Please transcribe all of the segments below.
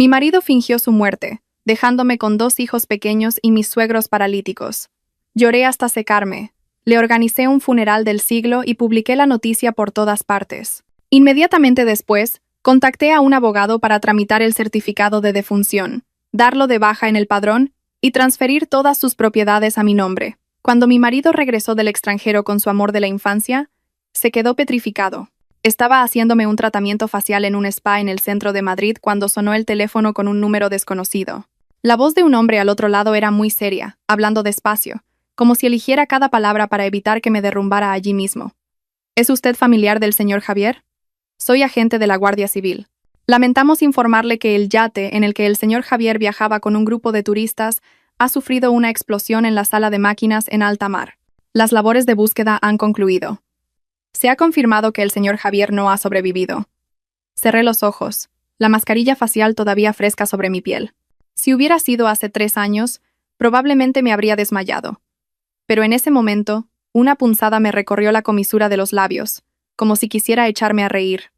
Mi marido fingió su muerte, dejándome con 2 hijos pequeños y mis suegros paralíticos. Lloré hasta secarme. Le organicé un funeral del siglo y publiqué la noticia por todas partes. Inmediatamente después, contacté a un abogado para tramitar el certificado de defunción, darlo de baja en el padrón y transferir todas sus propiedades a mi nombre. Cuando mi marido regresó del extranjero con su amor de la infancia, se quedó petrificado. Estaba haciéndome un tratamiento facial en un spa en el centro de Madrid cuando sonó el teléfono con un número desconocido. La voz de un hombre al otro lado era muy seria, hablando despacio, como si eligiera cada palabra para evitar que me derrumbara allí mismo. ¿Es usted familiar del señor Javier? Soy agente de la Guardia Civil. Lamentamos informarle que el yate en el que el señor Javier viajaba con un grupo de turistas ha sufrido una explosión en la sala de máquinas en alta mar. Las labores de búsqueda han concluido. Se ha confirmado que el señor Javier no ha sobrevivido. Cerré los ojos, la mascarilla facial todavía fresca sobre mi piel. Si hubiera sido hace 3 años, probablemente me habría desmayado. Pero en ese momento, una punzada me recorrió la comisura de los labios, como si quisiera echarme a reír.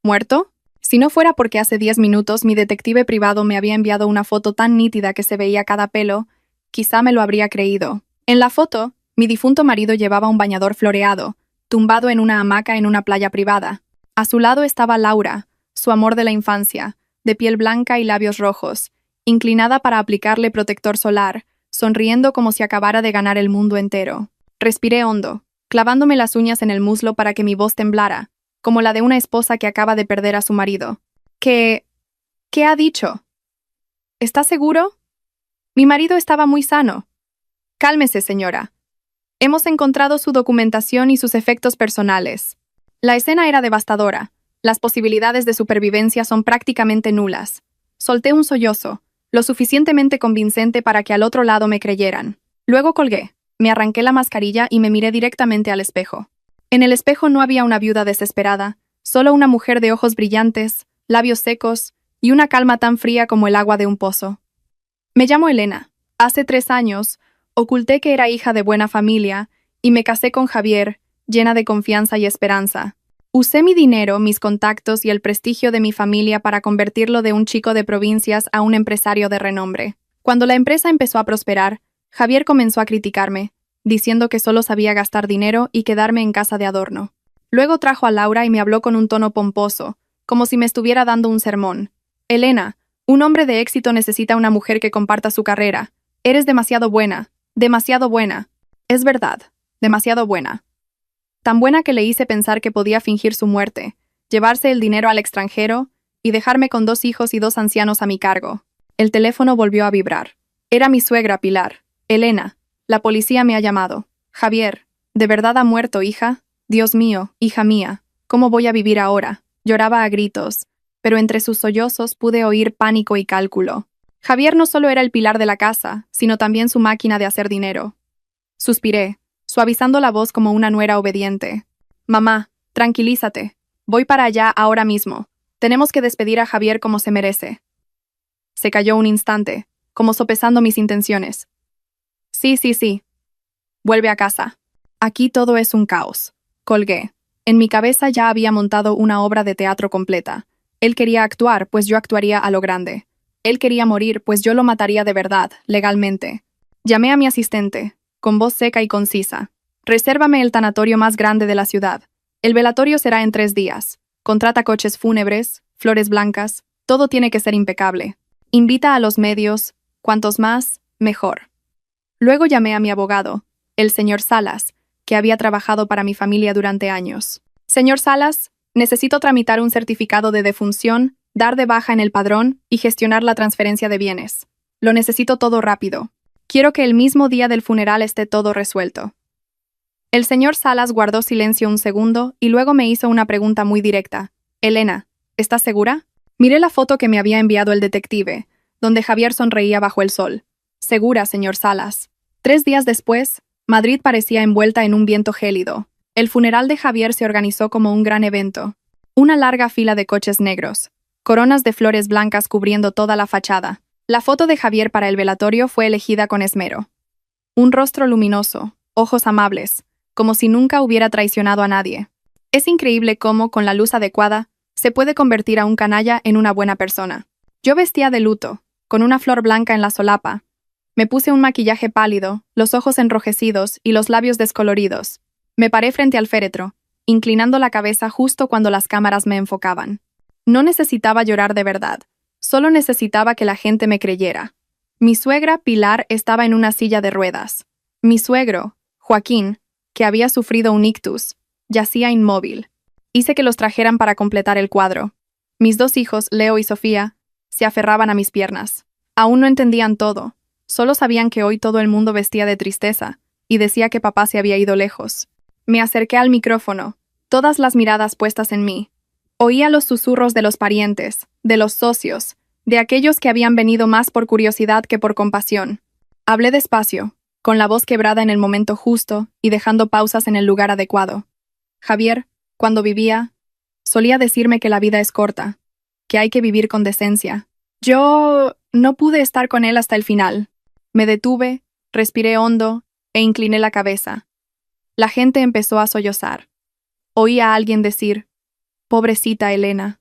¿Muerto? Si no fuera porque hace 10 minutos mi detective privado me había enviado una foto tan nítida que se veía cada pelo, quizá me lo habría creído. En la foto, mi difunto marido llevaba un bañador floreado, tumbado en una hamaca en una playa privada. A su lado estaba Laura, su amor de la infancia, de piel blanca y labios rojos, inclinada para aplicarle protector solar, sonriendo como si acabara de ganar el mundo entero. Respiré hondo, clavándome las uñas en el muslo para que mi voz temblara, como la de una esposa que acaba de perder a su marido. ¿Qué ha dicho? ¿Está seguro? Mi marido estaba muy sano. Cálmese, señora. Hemos encontrado su documentación y sus efectos personales. La escena era devastadora. Las posibilidades de supervivencia son prácticamente nulas. Solté un sollozo, lo suficientemente convincente para que al otro lado me creyeran. Luego colgué, me arranqué la mascarilla y me miré directamente al espejo. En el espejo no había una viuda desesperada, solo una mujer de ojos brillantes, labios secos y una calma tan fría como el agua de un pozo. Me llamo Elena. Hace 3 años, oculté que era hija de buena familia y me casé con Javier, llena de confianza y esperanza. Usé mi dinero, mis contactos y el prestigio de mi familia para convertirlo de un chico de provincias a un empresario de renombre. Cuando la empresa empezó a prosperar, Javier comenzó a criticarme, diciendo que solo sabía gastar dinero y quedarme en casa de adorno. Luego trajo a Laura y me habló con un tono pomposo, como si me estuviera dando un sermón. Elena, un hombre de éxito necesita una mujer que comparta su carrera. Eres demasiado buena, demasiado buena. Es verdad, demasiado buena. Tan buena que le hice pensar que podía fingir su muerte, llevarse el dinero al extranjero y dejarme con 2 hijos y 2 ancianos a mi cargo. El teléfono volvió a vibrar. Era mi suegra, Pilar. Elena, la policía me ha llamado. Javier, ¿de verdad ha muerto, hija? Dios mío, hija mía, ¿cómo voy a vivir ahora? Lloraba a gritos, pero entre sus sollozos pude oír pánico y cálculo. Javier no solo era el pilar de la casa, sino también su máquina de hacer dinero. Suspiré, suavizando la voz como una nuera obediente. Mamá, tranquilízate. Voy para allá ahora mismo. Tenemos que despedir a Javier como se merece. Se calló un instante, como sopesando mis intenciones. Sí. Vuelve a casa. Aquí todo es un caos. Colgué. En mi cabeza ya había montado una obra de teatro completa. Él quería actuar, pues yo actuaría a lo grande. Él quería morir, pues yo lo mataría de verdad, legalmente. Llamé a mi asistente, con voz seca y concisa. Resérvame el tanatorio más grande de la ciudad. El velatorio será en 3 días. Contrata coches fúnebres, flores blancas, todo tiene que ser impecable. Invita a los medios, cuantos más, mejor. Luego llamé a mi abogado, el señor Salas, que había trabajado para mi familia durante años. Señor Salas, necesito tramitar un certificado de defunción, dar de baja en el padrón y gestionar la transferencia de bienes. Lo necesito todo rápido. Quiero que el mismo día del funeral esté todo resuelto. El señor Salas guardó silencio un segundo y luego me hizo una pregunta muy directa. Elena, ¿estás segura? Miré la foto que me había enviado el detective, donde Javier sonreía bajo el sol. Segura, señor Salas. 3 días después, Madrid parecía envuelta en un viento gélido. El funeral de Javier se organizó como un gran evento. Una larga fila de coches negros, coronas de flores blancas cubriendo toda la fachada. La foto de Javier para el velatorio fue elegida con esmero. Un rostro luminoso, ojos amables, como si nunca hubiera traicionado a nadie. Es increíble cómo, con la luz adecuada, se puede convertir a un canalla en una buena persona. Yo vestía de luto, con una flor blanca en la solapa. Me puse un maquillaje pálido, los ojos enrojecidos y los labios descoloridos. Me paré frente al féretro, inclinando la cabeza justo cuando las cámaras me enfocaban. No necesitaba llorar de verdad, solo necesitaba que la gente me creyera. Mi suegra, Pilar, estaba en una silla de ruedas. Mi suegro, Joaquín, que había sufrido un ictus, yacía inmóvil. Hice que los trajeran para completar el cuadro. Mis dos hijos, Leo y Sofía, se aferraban a mis piernas. Aún no entendían todo, solo sabían que hoy todo el mundo vestía de tristeza, y decía que papá se había ido lejos. Me acerqué al micrófono, todas las miradas puestas en mí. Oía los susurros de los parientes, de los socios, de aquellos que habían venido más por curiosidad que por compasión. Hablé despacio, con la voz quebrada en el momento justo y dejando pausas en el lugar adecuado. Javier, cuando vivía, solía decirme que la vida es corta, que hay que vivir con decencia. Yo no pude estar con él hasta el final. Me detuve, respiré hondo e incliné la cabeza. La gente empezó a sollozar. Oí a alguien decir, «Pobrecita Elena».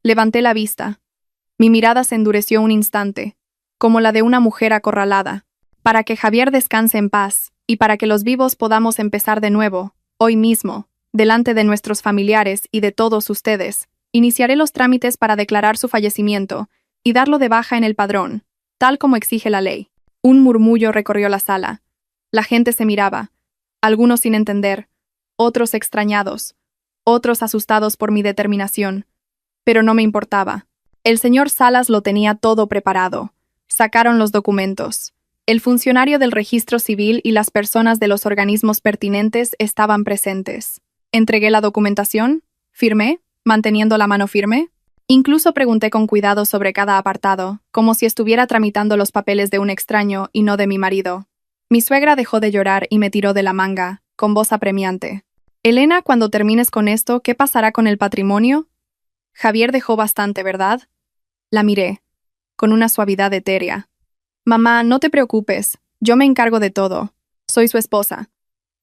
Levanté la vista. Mi mirada se endureció un instante, como la de una mujer acorralada. Para que Javier descanse en paz, y para que los vivos podamos empezar de nuevo, hoy mismo, delante de nuestros familiares y de todos ustedes, iniciaré los trámites para declarar su fallecimiento y darlo de baja en el padrón, tal como exige la ley. Un murmullo recorrió la sala. La gente se miraba, algunos sin entender, otros extrañados, otros asustados por mi determinación. Pero no me importaba. El señor Salas lo tenía todo preparado. Sacaron los documentos. El funcionario del registro civil y las personas de los organismos pertinentes estaban presentes. Entregué la documentación, firmé, manteniendo la mano firme. Incluso pregunté con cuidado sobre cada apartado, como si estuviera tramitando los papeles de un extraño y no de mi marido. Mi suegra dejó de llorar y me tiró de la manga, con voz apremiante. «Elena, cuando termines con esto, ¿qué pasará con el patrimonio?» Javier dejó bastante, ¿verdad? La miré, con una suavidad etérea. «Mamá, no te preocupes, yo me encargo de todo. Soy su esposa.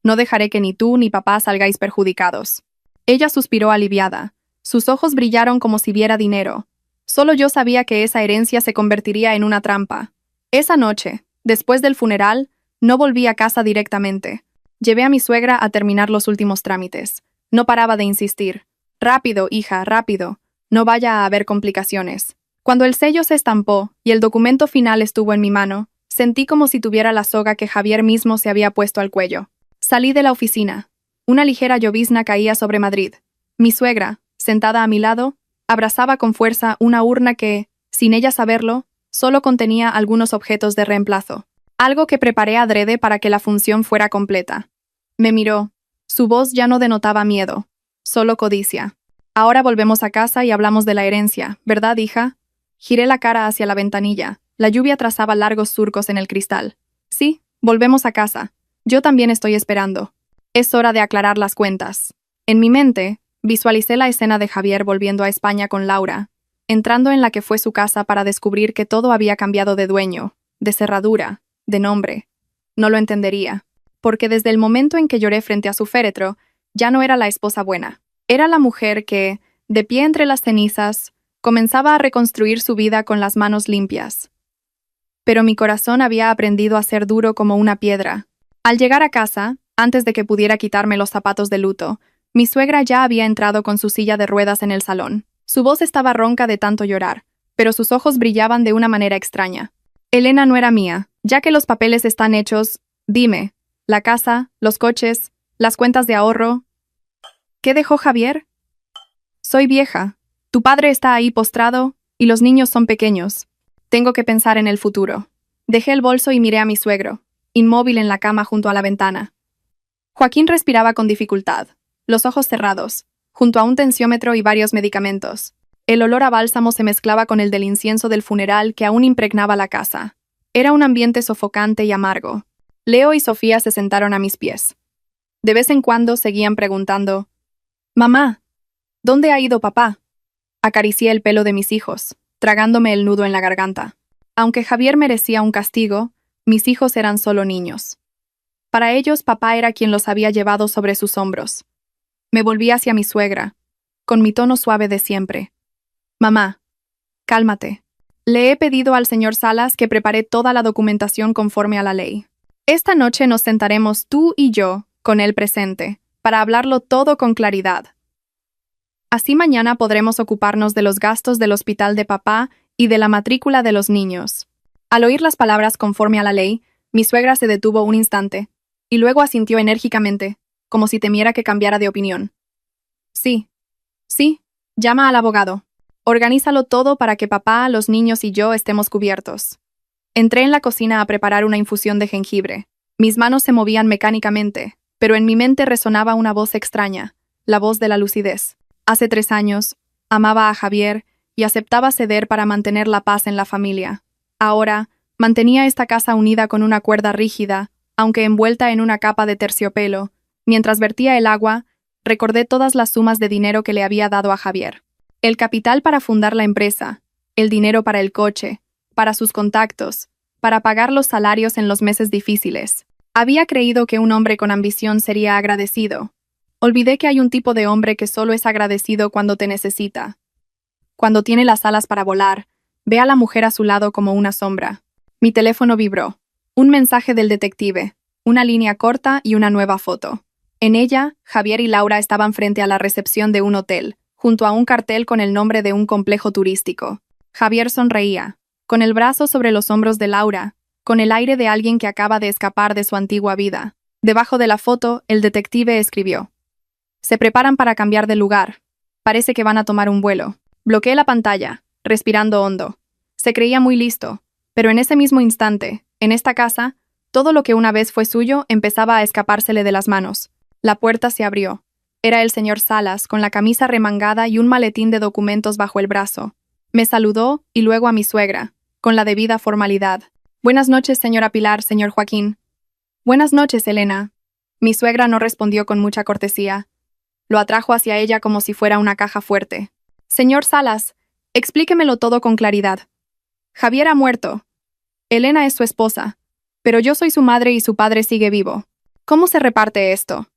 No dejaré que ni tú ni papá salgáis perjudicados». Ella suspiró aliviada. Sus ojos brillaron como si viera dinero. Solo yo sabía que esa herencia se convertiría en una trampa. Esa noche, después del funeral, no volví a casa directamente. Llevé a mi suegra a terminar los últimos trámites. No paraba de insistir. «Rápido, hija, rápido. No vaya a haber complicaciones». Cuando el sello se estampó y el documento final estuvo en mi mano, sentí como si tuviera la soga que Javier mismo se había puesto al cuello. Salí de la oficina. Una ligera llovizna caía sobre Madrid. Mi suegra, sentada a mi lado, abrazaba con fuerza una urna que, sin ella saberlo, solo contenía algunos objetos de reemplazo. Algo que preparé adrede para que la función fuera completa. Me miró. Su voz ya no denotaba miedo, solo codicia. «Ahora volvemos a casa y hablamos de la herencia, ¿verdad, hija?» Giré la cara hacia la ventanilla. La lluvia trazaba largos surcos en el cristal. «Sí, volvemos a casa. Yo también estoy esperando. Es hora de aclarar las cuentas». En mi mente, visualicé la escena de Javier volviendo a España con Laura, entrando en la que fue su casa para descubrir que todo había cambiado de dueño, de cerradura, de nombre. No lo entendería, porque desde el momento en que lloré frente a su féretro, ya no era la esposa buena. Era la mujer que, de pie entre las cenizas, comenzaba a reconstruir su vida con las manos limpias. Pero mi corazón había aprendido a ser duro como una piedra. Al llegar a casa, antes de que pudiera quitarme los zapatos de luto, mi suegra ya había entrado con su silla de ruedas en el salón. Su voz estaba ronca de tanto llorar, pero sus ojos brillaban de una manera extraña. «Elena no era mía, ya que los papeles están hechos, dime, la casa, los coches, las cuentas de ahorro. ¿Qué dejó Javier?» «Soy vieja. Tu padre está ahí postrado, y los niños son pequeños. Tengo que pensar en el futuro». Dejé el bolso y miré a mi suegro, inmóvil en la cama junto a la ventana. Joaquín respiraba con dificultad, los ojos cerrados, junto a un tensiómetro y varios medicamentos. El olor a bálsamo se mezclaba con el del incienso del funeral que aún impregnaba la casa. Era un ambiente sofocante y amargo. Leo y Sofía se sentaron a mis pies. De vez en cuando seguían preguntando, «Mamá, ¿dónde ha ido papá?» Acaricié el pelo de mis hijos, tragándome el nudo en la garganta. Aunque Javier merecía un castigo, mis hijos eran solo niños. Para ellos, papá era quien los había llevado sobre sus hombros. Me volví hacia mi suegra, con mi tono suave de siempre. «Mamá, cálmate. Le he pedido al señor Salas que prepare toda la documentación conforme a la ley. Esta noche nos sentaremos tú y yo, con él presente, para hablarlo todo con claridad. Así mañana podremos ocuparnos de los gastos del hospital de papá y de la matrícula de los niños. Al oír las palabras conforme a la ley, mi suegra se detuvo un instante, y luego asintió enérgicamente, como si temiera que cambiara de opinión. Sí, llama al abogado. Organízalo todo para que papá, los niños y yo estemos cubiertos. Entré en la cocina a preparar una infusión de jengibre. Mis manos se movían mecánicamente, pero en mi mente resonaba una voz extraña, la voz de la lucidez. Hace 3 años, amaba a Javier y aceptaba ceder para mantener la paz en la familia. Ahora, mantenía esta casa unida con una cuerda rígida, aunque envuelta en una capa de terciopelo. Mientras vertía el agua, recordé todas las sumas de dinero que le había dado a Javier. El capital para fundar la empresa, el dinero para el coche, para sus contactos, para pagar los salarios en los meses difíciles. Había creído que un hombre con ambición sería agradecido. Olvidé que hay un tipo de hombre que solo es agradecido cuando te necesita. Cuando tiene las alas para volar, ve a la mujer a su lado como una sombra. Mi teléfono vibró. Un mensaje del detective, una línea corta y una nueva foto. En ella, Javier y Laura estaban frente a la recepción de un hotel, junto a un cartel con el nombre de un complejo turístico. Javier sonreía, con el brazo sobre los hombros de Laura, con el aire de alguien que acaba de escapar de su antigua vida. Debajo de la foto, el detective escribió: Se preparan para cambiar de lugar. Parece que van a tomar un vuelo. Bloqueé la pantalla, respirando hondo. Se creía muy listo, pero en ese mismo instante, en esta casa, todo lo que una vez fue suyo empezaba a escapársele de las manos. La puerta se abrió. Era el señor Salas, con la camisa remangada y un maletín de documentos bajo el brazo. Me saludó y luego a mi suegra, con la debida formalidad. Buenas noches, señora Pilar, señor Joaquín. Buenas noches, Elena. Mi suegra no respondió con mucha cortesía. Lo atrajo hacia ella como si fuera una caja fuerte. Señor Salas, explíquemelo todo con claridad. Javier ha muerto. Elena es su esposa, pero yo soy su madre y su padre sigue vivo. ¿Cómo se reparte esto?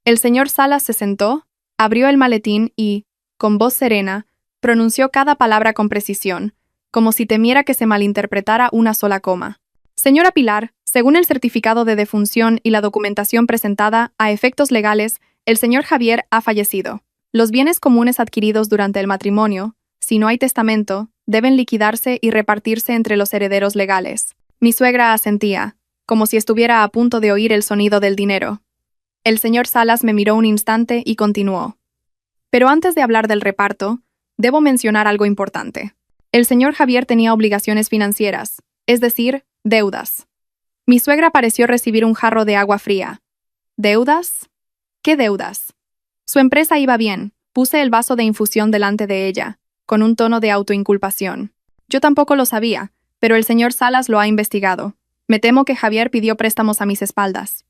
El señor Salas se sentó, abrió el maletín y, con voz serena, pronunció cada palabra con precisión, como si temiera que se malinterpretara una sola coma. Señora Pilar, según el certificado de defunción y la documentación presentada, a efectos legales, el señor Javier ha fallecido. Los bienes comunes adquiridos durante el matrimonio, si no hay testamento, deben liquidarse y repartirse entre los herederos legales. Mi suegra asentía, como si estuviera a punto de oír el sonido del dinero. El señor Salas me miró un instante y continuó. Pero antes de hablar del reparto, debo mencionar algo importante. El señor Javier tenía obligaciones financieras, es decir, deudas. Mi suegra pareció recibir un jarro de agua fría. ¿Deudas? ¿Qué deudas? Su empresa iba bien. Puse el vaso de infusión delante de ella, con un tono de autoinculpación. Yo tampoco lo sabía, pero el señor Salas lo ha investigado. Me temo que Javier pidió préstamos a mis espaldas.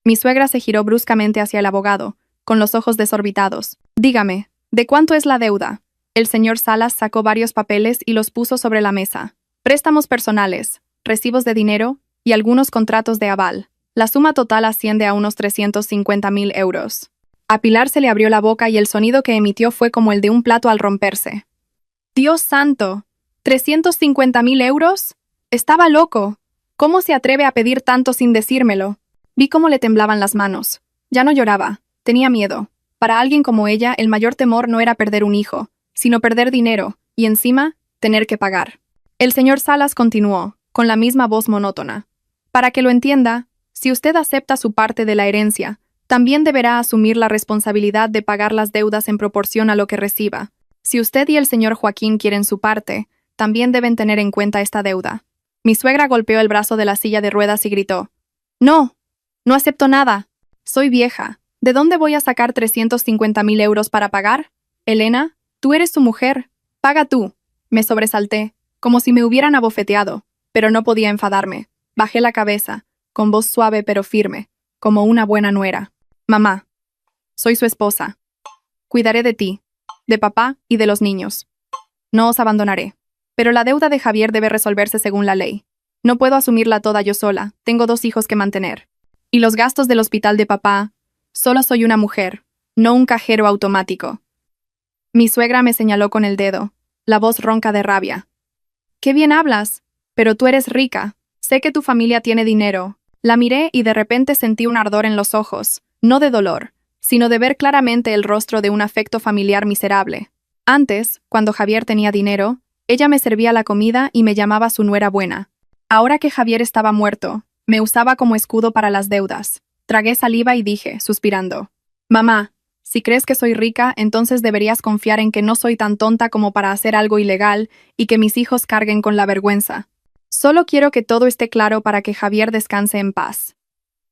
Mi suegra se giró bruscamente hacia el abogado, con los ojos desorbitados. Dígame, ¿de cuánto es la deuda? El señor Salas sacó varios papeles y los puso sobre la mesa. Préstamos personales, recibos de dinero y algunos contratos de aval. La suma total asciende a unos 350.000 euros. A Pilar se le abrió la boca y el sonido que emitió fue como el de un plato al romperse. ¡Dios santo! ¿350.000 euros? Estaba loco. ¿Cómo se atreve a pedir tanto sin decírmelo? Vi cómo le temblaban las manos. Ya no lloraba. Tenía miedo. Para alguien como ella, el mayor temor no era perder un hijo, sino perder dinero, y encima, tener que pagar. El señor Salas continuó, con la misma voz monótona. Para que lo entienda, si usted acepta su parte de la herencia, también deberá asumir la responsabilidad de pagar las deudas en proporción a lo que reciba. Si usted y el señor Joaquín quieren su parte, también deben tener en cuenta esta deuda. Mi suegra golpeó el brazo de la silla de ruedas y gritó: «No, no acepto nada. Soy vieja. ¿De dónde voy a sacar 350.000 euros para pagar? Elena, tú eres su mujer. Paga tú». Me sobresalté, como si me hubieran abofeteado, pero no podía enfadarme. Bajé la cabeza, con voz suave pero firme, como una buena nuera. «Mamá, soy su esposa. Cuidaré de ti, de papá y de los niños. No os abandonaré. Pero la deuda de Javier debe resolverse según la ley. No puedo asumirla toda yo sola, tengo 2 hijos que mantener. Y los gastos del hospital de papá, solo soy una mujer, no un cajero automático». Mi suegra me señaló con el dedo, la voz ronca de rabia. ¡Qué bien hablas! Pero tú eres rica. Sé que tu familia tiene dinero. La miré y de repente sentí un ardor en los ojos, no de dolor, sino de ver claramente el rostro de un afecto familiar miserable. Antes, cuando Javier tenía dinero, ella me servía la comida y me llamaba su nuera buena. Ahora que Javier estaba muerto, me usaba como escudo para las deudas. Tragué saliva y dije, suspirando: «Mamá, si crees que soy rica, entonces deberías confiar en que no soy tan tonta como para hacer algo ilegal y que mis hijos carguen con la vergüenza. Solo quiero que todo esté claro para que Javier descanse en paz».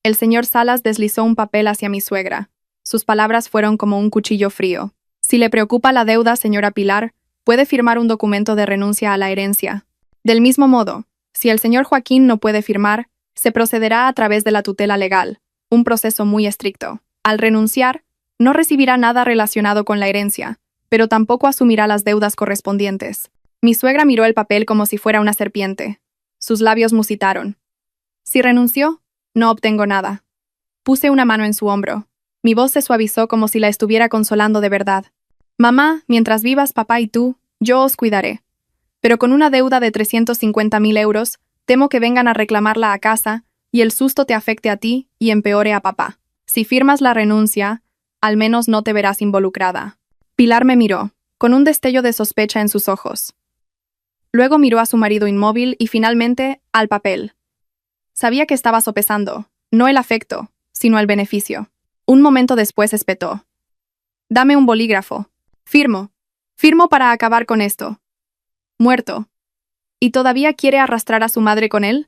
El señor Salas deslizó un papel hacia mi suegra. Sus palabras fueron como un cuchillo frío. «Si le preocupa la deuda, señora Pilar, puede firmar un documento de renuncia a la herencia. Del mismo modo, si el señor Joaquín no puede firmar, se procederá a través de la tutela legal, un proceso muy estricto. Al renunciar, no recibirá nada relacionado con la herencia, pero tampoco asumirá las deudas correspondientes». Mi suegra miró el papel como si fuera una serpiente. Sus labios musitaron. «Si renunció, no obtengo nada». Puse una mano en su hombro. Mi voz se suavizó como si la estuviera consolando de verdad. «Mamá, mientras vivas papá y tú, yo os cuidaré. Pero con una deuda de 350.000 euros, temo que vengan a reclamarla a casa y el susto te afecte a ti y empeore a papá. Si firmas la renuncia, al menos no te verás involucrada». Pilar me miró, con un destello de sospecha en sus ojos. Luego miró a su marido inmóvil y finalmente al papel. Sabía que estaba sopesando, no el afecto, sino el beneficio. Un momento después espetó: «Dame un bolígrafo. Firmo. Firmo para acabar con esto». Muerto. ¿Y todavía quiere arrastrar a su madre con él?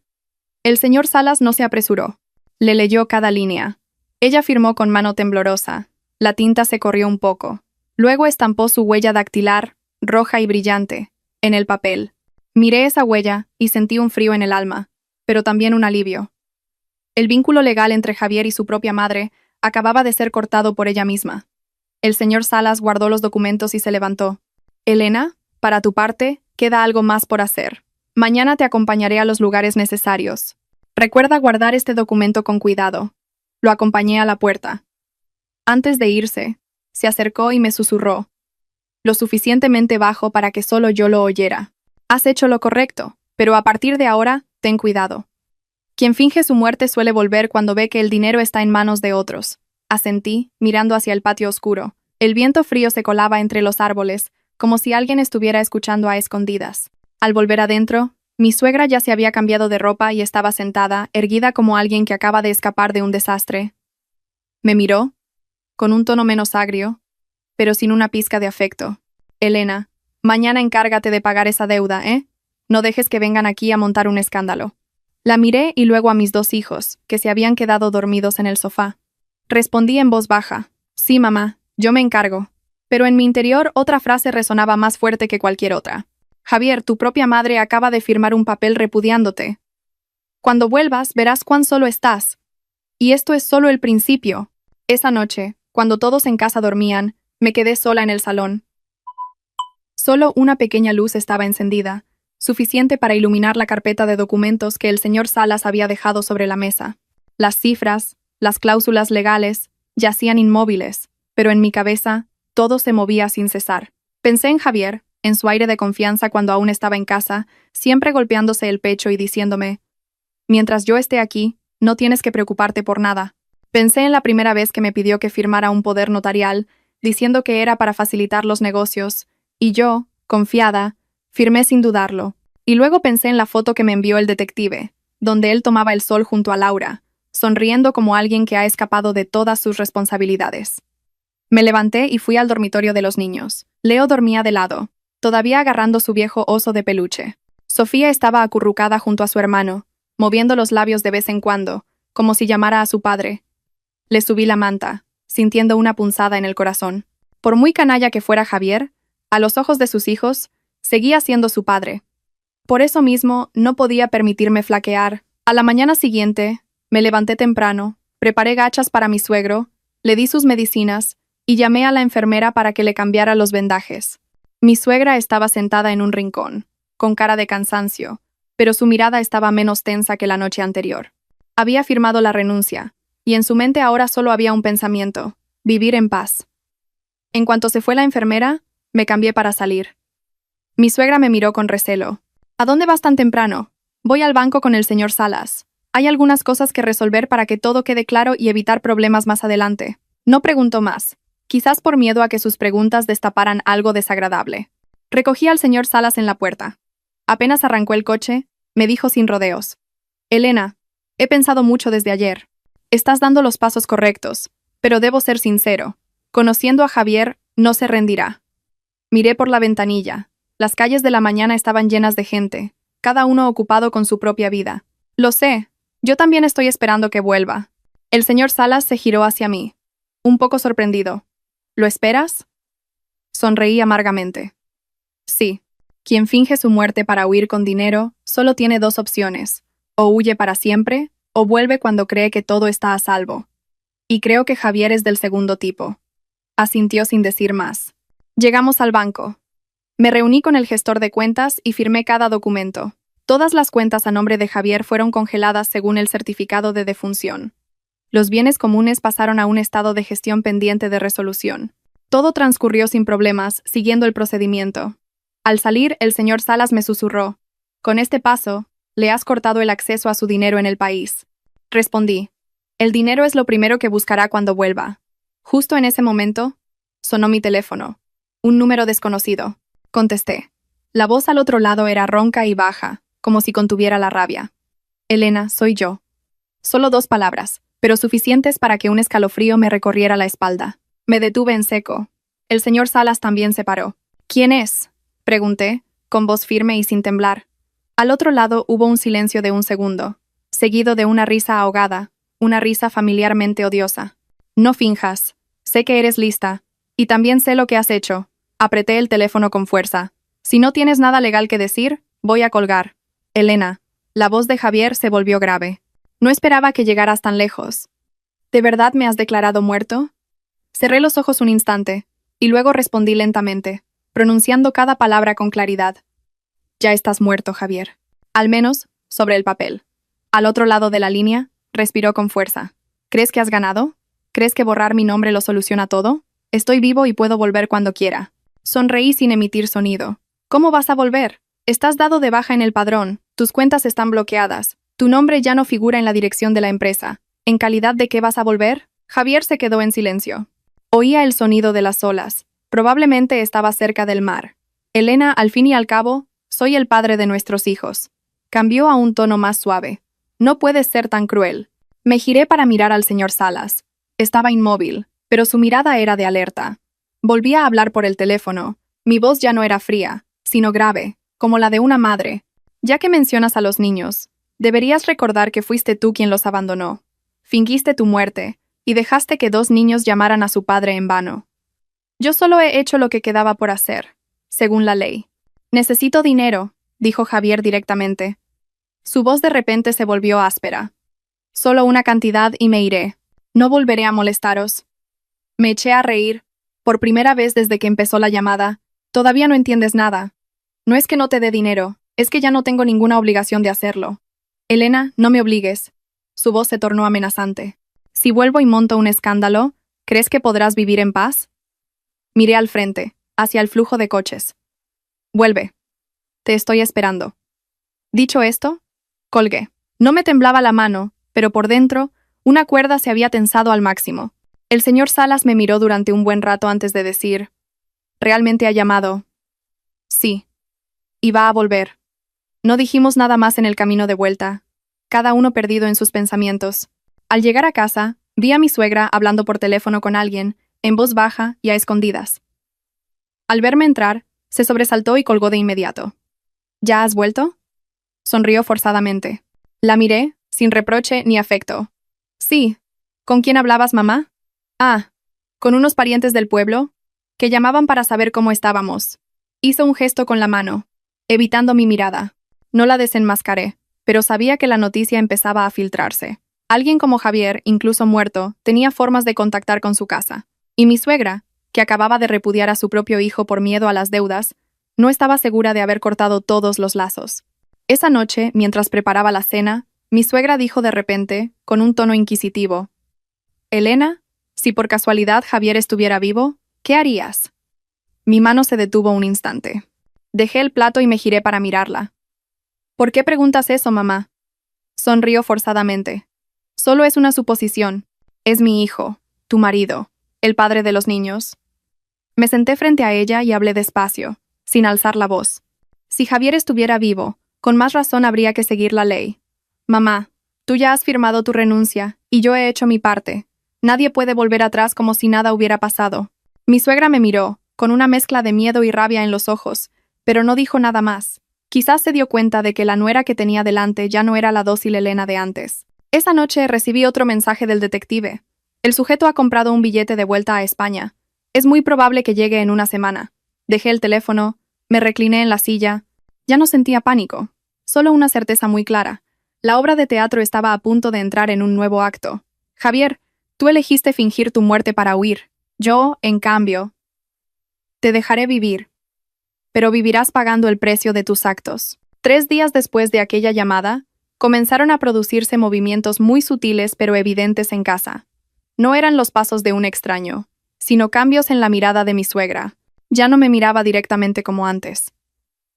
El señor Salas no se apresuró. Le leyó cada línea. Ella firmó con mano temblorosa. La tinta se corrió un poco. Luego estampó su huella dactilar, roja y brillante, en el papel. Miré esa huella y sentí un frío en el alma, pero también un alivio. El vínculo legal entre Javier y su propia madre acababa de ser cortado por ella misma. El señor Salas guardó los documentos y se levantó. «Elena, para tu parte, queda algo más por hacer. Mañana te acompañaré a los lugares necesarios. Recuerda guardar este documento con cuidado». Lo acompañé a la puerta. Antes de irse, se acercó y me susurró, lo suficientemente bajo para que solo yo lo oyera: «Has hecho lo correcto, pero a partir de ahora, ten cuidado. Quien finge su muerte suele volver cuando ve que el dinero está en manos de otros». Asentí, mirando hacia el patio oscuro. El viento frío se colaba entre los árboles, como si alguien estuviera escuchando a escondidas. Al volver adentro, mi suegra ya se había cambiado de ropa y estaba sentada, erguida como alguien que acaba de escapar de un desastre. Me miró, con un tono menos agrio, pero sin una pizca de afecto. «Elena, mañana encárgate de pagar esa deuda, ¿eh? No dejes que vengan aquí a montar un escándalo». La miré y luego a mis dos hijos, que se habían quedado dormidos en el sofá. Respondí en voz baja: «Sí, mamá, yo me encargo». Pero en mi interior otra frase resonaba más fuerte que cualquier otra. «Javier, tu propia madre acaba de firmar un papel repudiándote. Cuando vuelvas, verás cuán solo estás. Y esto es solo el principio». Esa noche, cuando todos en casa dormían, me quedé sola en el salón. Solo una pequeña luz estaba encendida, suficiente para iluminar la carpeta de documentos que el señor Salas había dejado sobre la mesa. Las cifras, las cláusulas legales, yacían inmóviles, pero en mi cabeza todo se movía sin cesar. Pensé en Javier, en su aire de confianza cuando aún estaba en casa, siempre golpeándose el pecho y diciéndome: «Mientras yo esté aquí, no tienes que preocuparte por nada». Pensé en la primera vez que me pidió que firmara un poder notarial, diciendo que era para facilitar los negocios, y yo, confiada, firmé sin dudarlo. Y luego pensé en la foto que me envió el detective, donde él tomaba el sol junto a Laura, sonriendo como alguien que ha escapado de todas sus responsabilidades. Me levanté y fui al dormitorio de los niños. Leo dormía de lado, todavía agarrando su viejo oso de peluche. Sofía estaba acurrucada junto a su hermano, moviendo los labios de vez en cuando, como si llamara a su padre. Le subí la manta, sintiendo una punzada en el corazón. Por muy canalla que fuera Javier, a los ojos de sus hijos, seguía siendo su padre. Por eso mismo, no podía permitirme flaquear. A la mañana siguiente, me levanté temprano, preparé gachas para mi suegro, le di sus medicinas y llamé a la enfermera para que le cambiara los vendajes. Mi suegra estaba sentada en un rincón, con cara de cansancio, pero su mirada estaba menos tensa que la noche anterior. Había firmado la renuncia, y en su mente ahora solo había un pensamiento: vivir en paz. En cuanto se fue la enfermera, me cambié para salir. Mi suegra me miró con recelo. ¿A dónde vas tan temprano? Voy al banco con el señor Salas. Hay algunas cosas que resolver para que todo quede claro y evitar problemas más adelante. No preguntó más, quizás por miedo a que sus preguntas destaparan algo desagradable. Recogí al señor Salas en la puerta. Apenas arrancó el coche, me dijo sin rodeos. Elena, he pensado mucho desde ayer. Estás dando los pasos correctos, pero debo ser sincero. Conociendo a Javier, no se rendirá. Miré por la ventanilla. Las calles de la mañana estaban llenas de gente, cada uno ocupado con su propia vida. Lo sé, yo también estoy esperando que vuelva. El señor Salas se giró hacia mí, un poco sorprendido. ¿Lo esperas? Sonreí amargamente. Sí. Quien finge su muerte para huir con dinero solo tiene dos opciones: o huye para siempre, o vuelve cuando cree que todo está a salvo. Y creo que Javier es del segundo tipo. Asintió sin decir más. Llegamos al banco. Me reuní con el gestor de cuentas y firmé cada documento. Todas las cuentas a nombre de Javier fueron congeladas según el certificado de defunción. Los bienes comunes pasaron a un estado de gestión pendiente de resolución. Todo transcurrió sin problemas, siguiendo el procedimiento. Al salir, el señor Salas me susurró: «Con este paso, le has cortado el acceso a su dinero en el país». Respondí: «El dinero es lo primero que buscará cuando vuelva». Justo en ese momento, sonó mi teléfono. Un número desconocido. Contesté. La voz al otro lado era ronca y baja, como si contuviera la rabia. «Elena, soy yo». Solo 2 palabras, pero suficientes para que un escalofrío me recorriera la espalda. Me detuve en seco. El señor Salas también se paró. «¿Quién es?», pregunté, con voz firme y sin temblar. Al otro lado hubo un silencio de un segundo, seguido de una risa ahogada, una risa familiarmente odiosa. «No finjas. Sé que eres lista. Y también sé lo que has hecho». Apreté el teléfono con fuerza. «Si no tienes nada legal que decir, voy a colgar». «Elena». La voz de Javier se volvió grave. «No esperaba que llegaras tan lejos». «¿De verdad me has declarado muerto?». Cerré los ojos un instante, y luego respondí lentamente, pronunciando cada palabra con claridad. «Ya estás muerto, Javier. Al menos, sobre el papel». Al otro lado de la línea, respiró con fuerza. «¿Crees que has ganado? ¿Crees que borrar mi nombre lo soluciona todo? Estoy vivo y puedo volver cuando quiera». Sonreí sin emitir sonido. «¿Cómo vas a volver? Estás dado de baja en el padrón, tus cuentas están bloqueadas, tu nombre ya no figura en la dirección de la empresa. ¿En calidad de qué vas a volver?». Javier se quedó en silencio. Oía el sonido de las olas. Probablemente estaba cerca del mar. «Elena, al fin y al cabo, soy el padre de nuestros hijos». Cambió a un tono más suave. «No puedes ser tan cruel». Me giré para mirar al señor Salas. Estaba inmóvil, pero su mirada era de alerta. Volví a hablar por el teléfono. Mi voz ya no era fría, sino grave, como la de una madre. «Ya que mencionas a los niños, deberías recordar que fuiste tú quien los abandonó. Fingiste tu muerte, y dejaste que 2 niños llamaran a su padre en vano. Yo solo he hecho lo que quedaba por hacer, según la ley». «Necesito dinero», dijo Javier directamente. Su voz de repente se volvió áspera. «Solo una cantidad y me iré. No volveré a molestaros». Me eché a reír. «Por primera vez desde que empezó la llamada, todavía no entiendes nada. No es que no te dé dinero, es que ya no tengo ninguna obligación de hacerlo. Elena, no me obligues». Su voz se tornó amenazante. «Si vuelvo y monto un escándalo, ¿crees que podrás vivir en paz?». Miré al frente, hacia el flujo de coches. «Vuelve. Te estoy esperando». Dicho esto, colgué. No me temblaba la mano, pero por dentro, una cuerda se había tensado al máximo. El señor Salas me miró durante un buen rato antes de decir: «¿Realmente ha llamado?». «Sí. Y va a volver». No dijimos nada más en el camino de vuelta, cada uno perdido en sus pensamientos. Al llegar a casa, vi a mi suegra hablando por teléfono con alguien, en voz baja y a escondidas. Al verme entrar, se sobresaltó y colgó de inmediato. «¿Ya has vuelto?». Sonrió forzadamente. La miré, sin reproche ni afecto. «Sí. ¿Con quién hablabas, mamá?». «Ah, con unos parientes del pueblo, que llamaban para saber cómo estábamos». Hizo un gesto con la mano, evitando mi mirada. No la desenmascaré, pero sabía que la noticia empezaba a filtrarse. Alguien como Javier, incluso muerto, tenía formas de contactar con su casa. Y mi suegra, que acababa de repudiar a su propio hijo por miedo a las deudas, no estaba segura de haber cortado todos los lazos. Esa noche, mientras preparaba la cena, mi suegra dijo de repente, con un tono inquisitivo: «Elena, si por casualidad Javier estuviera vivo, ¿qué harías?». Mi mano se detuvo un instante. Dejé el plato y me giré para mirarla. ¿Por qué preguntas eso, mamá? Sonrió forzadamente. Solo es una suposición. Es mi hijo, tu marido, el padre de los niños. Me senté frente a ella y hablé despacio, sin alzar la voz. Si Javier estuviera vivo, con más razón habría que seguir la ley. Mamá, tú ya has firmado tu renuncia, y yo he hecho mi parte. Nadie puede volver atrás como si nada hubiera pasado. Mi suegra me miró, con una mezcla de miedo y rabia en los ojos, pero no dijo nada más. Quizás se dio cuenta de que la nuera que tenía delante ya no era la dócil Elena de antes. Esa noche recibí otro mensaje del detective. El sujeto ha comprado un billete de vuelta a España. Es muy probable que llegue en una semana. Dejé el teléfono, me recliné en la silla. Ya no sentía pánico, solo una certeza muy clara. La obra de teatro estaba a punto de entrar en un nuevo acto. Javier, tú elegiste fingir tu muerte para huir. Yo, en cambio, te dejaré vivir. Pero vivirás pagando el precio de tus actos. 3 días después de aquella llamada, comenzaron a producirse movimientos muy sutiles pero evidentes en casa. No eran los pasos de un extraño, sino cambios en la mirada de mi suegra. Ya no me miraba directamente como antes.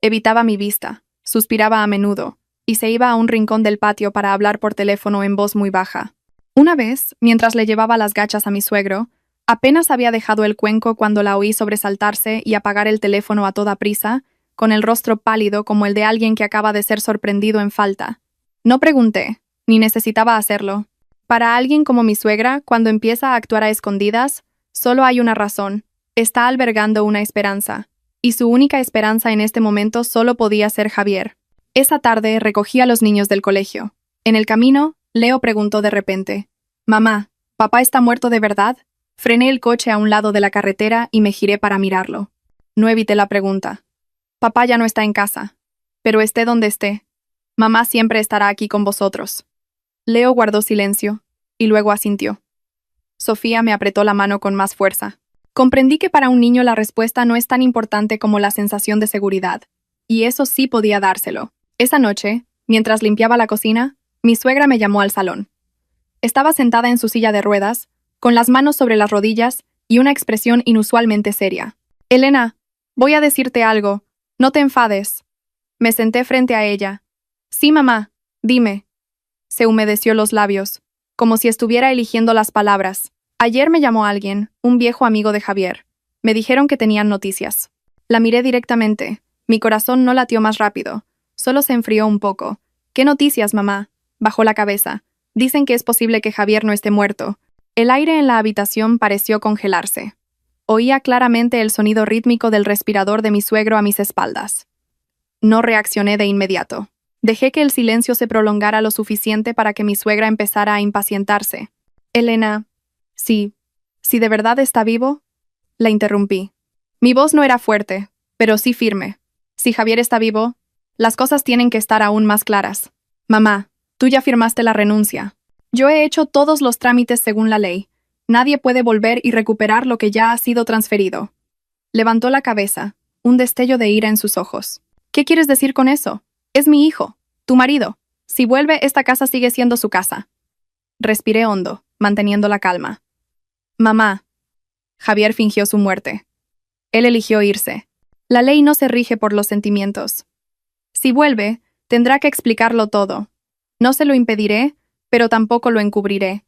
Evitaba mi vista, suspiraba a menudo, y se iba a un rincón del patio para hablar por teléfono en voz muy baja. Una vez, mientras le llevaba las gachas a mi suegro, apenas había dejado el cuenco cuando la oí sobresaltarse y apagar el teléfono a toda prisa, con el rostro pálido como el de alguien que acaba de ser sorprendido en falta. No pregunté, ni necesitaba hacerlo. Para alguien como mi suegra, cuando empieza a actuar a escondidas, solo hay una razón. Está albergando una esperanza. Y su única esperanza en este momento solo podía ser Javier. Esa tarde recogí a los niños del colegio. En el camino, Leo preguntó de repente: «Mamá, ¿papá está muerto de verdad?». Frené el coche a un lado de la carretera y me giré para mirarlo. No evité la pregunta. «Papá ya no está en casa. Pero esté donde esté, mamá siempre estará aquí con vosotros». Leo guardó silencio, y luego asintió. Sofía me apretó la mano con más fuerza. Comprendí que para un niño la respuesta no es tan importante como la sensación de seguridad, y eso sí podía dárselo. Esa noche, mientras limpiaba la cocina, mi suegra me llamó al salón. Estaba sentada en su silla de ruedas, con las manos sobre las rodillas y una expresión inusualmente seria. «Elena, voy a decirte algo. No te enfades». Me senté frente a ella. «Sí, mamá, dime». Se humedeció los labios, como si estuviera eligiendo las palabras. «Ayer me llamó alguien, un viejo amigo de Javier. Me dijeron que tenían noticias». La miré directamente. Mi corazón no latió más rápido. Solo se enfrió un poco. «¿Qué noticias, mamá?». Bajó la cabeza. «Dicen que es posible que Javier no esté muerto». El aire en la habitación pareció congelarse. Oía claramente el sonido rítmico del respirador de mi suegro a mis espaldas. No reaccioné de inmediato. Dejé que el silencio se prolongara lo suficiente para que mi suegra empezara a impacientarse. «Elena, si de verdad está vivo», la interrumpí. Mi voz no era fuerte, pero sí firme. «Si Javier está vivo, las cosas tienen que estar aún más claras. Mamá, tú ya firmaste la renuncia. Yo he hecho todos los trámites según la ley. Nadie puede volver y recuperar lo que ya ha sido transferido». Levantó la cabeza, un destello de ira en sus ojos. «¿Qué quieres decir con eso? Es mi hijo, tu marido. Si vuelve, esta casa sigue siendo su casa». Respiré hondo, manteniendo la calma. «Mamá». Javier fingió su muerte. Él eligió irse. La ley no se rige por los sentimientos. Si vuelve, tendrá que explicarlo todo. No se lo impediré, pero tampoco lo encubriré.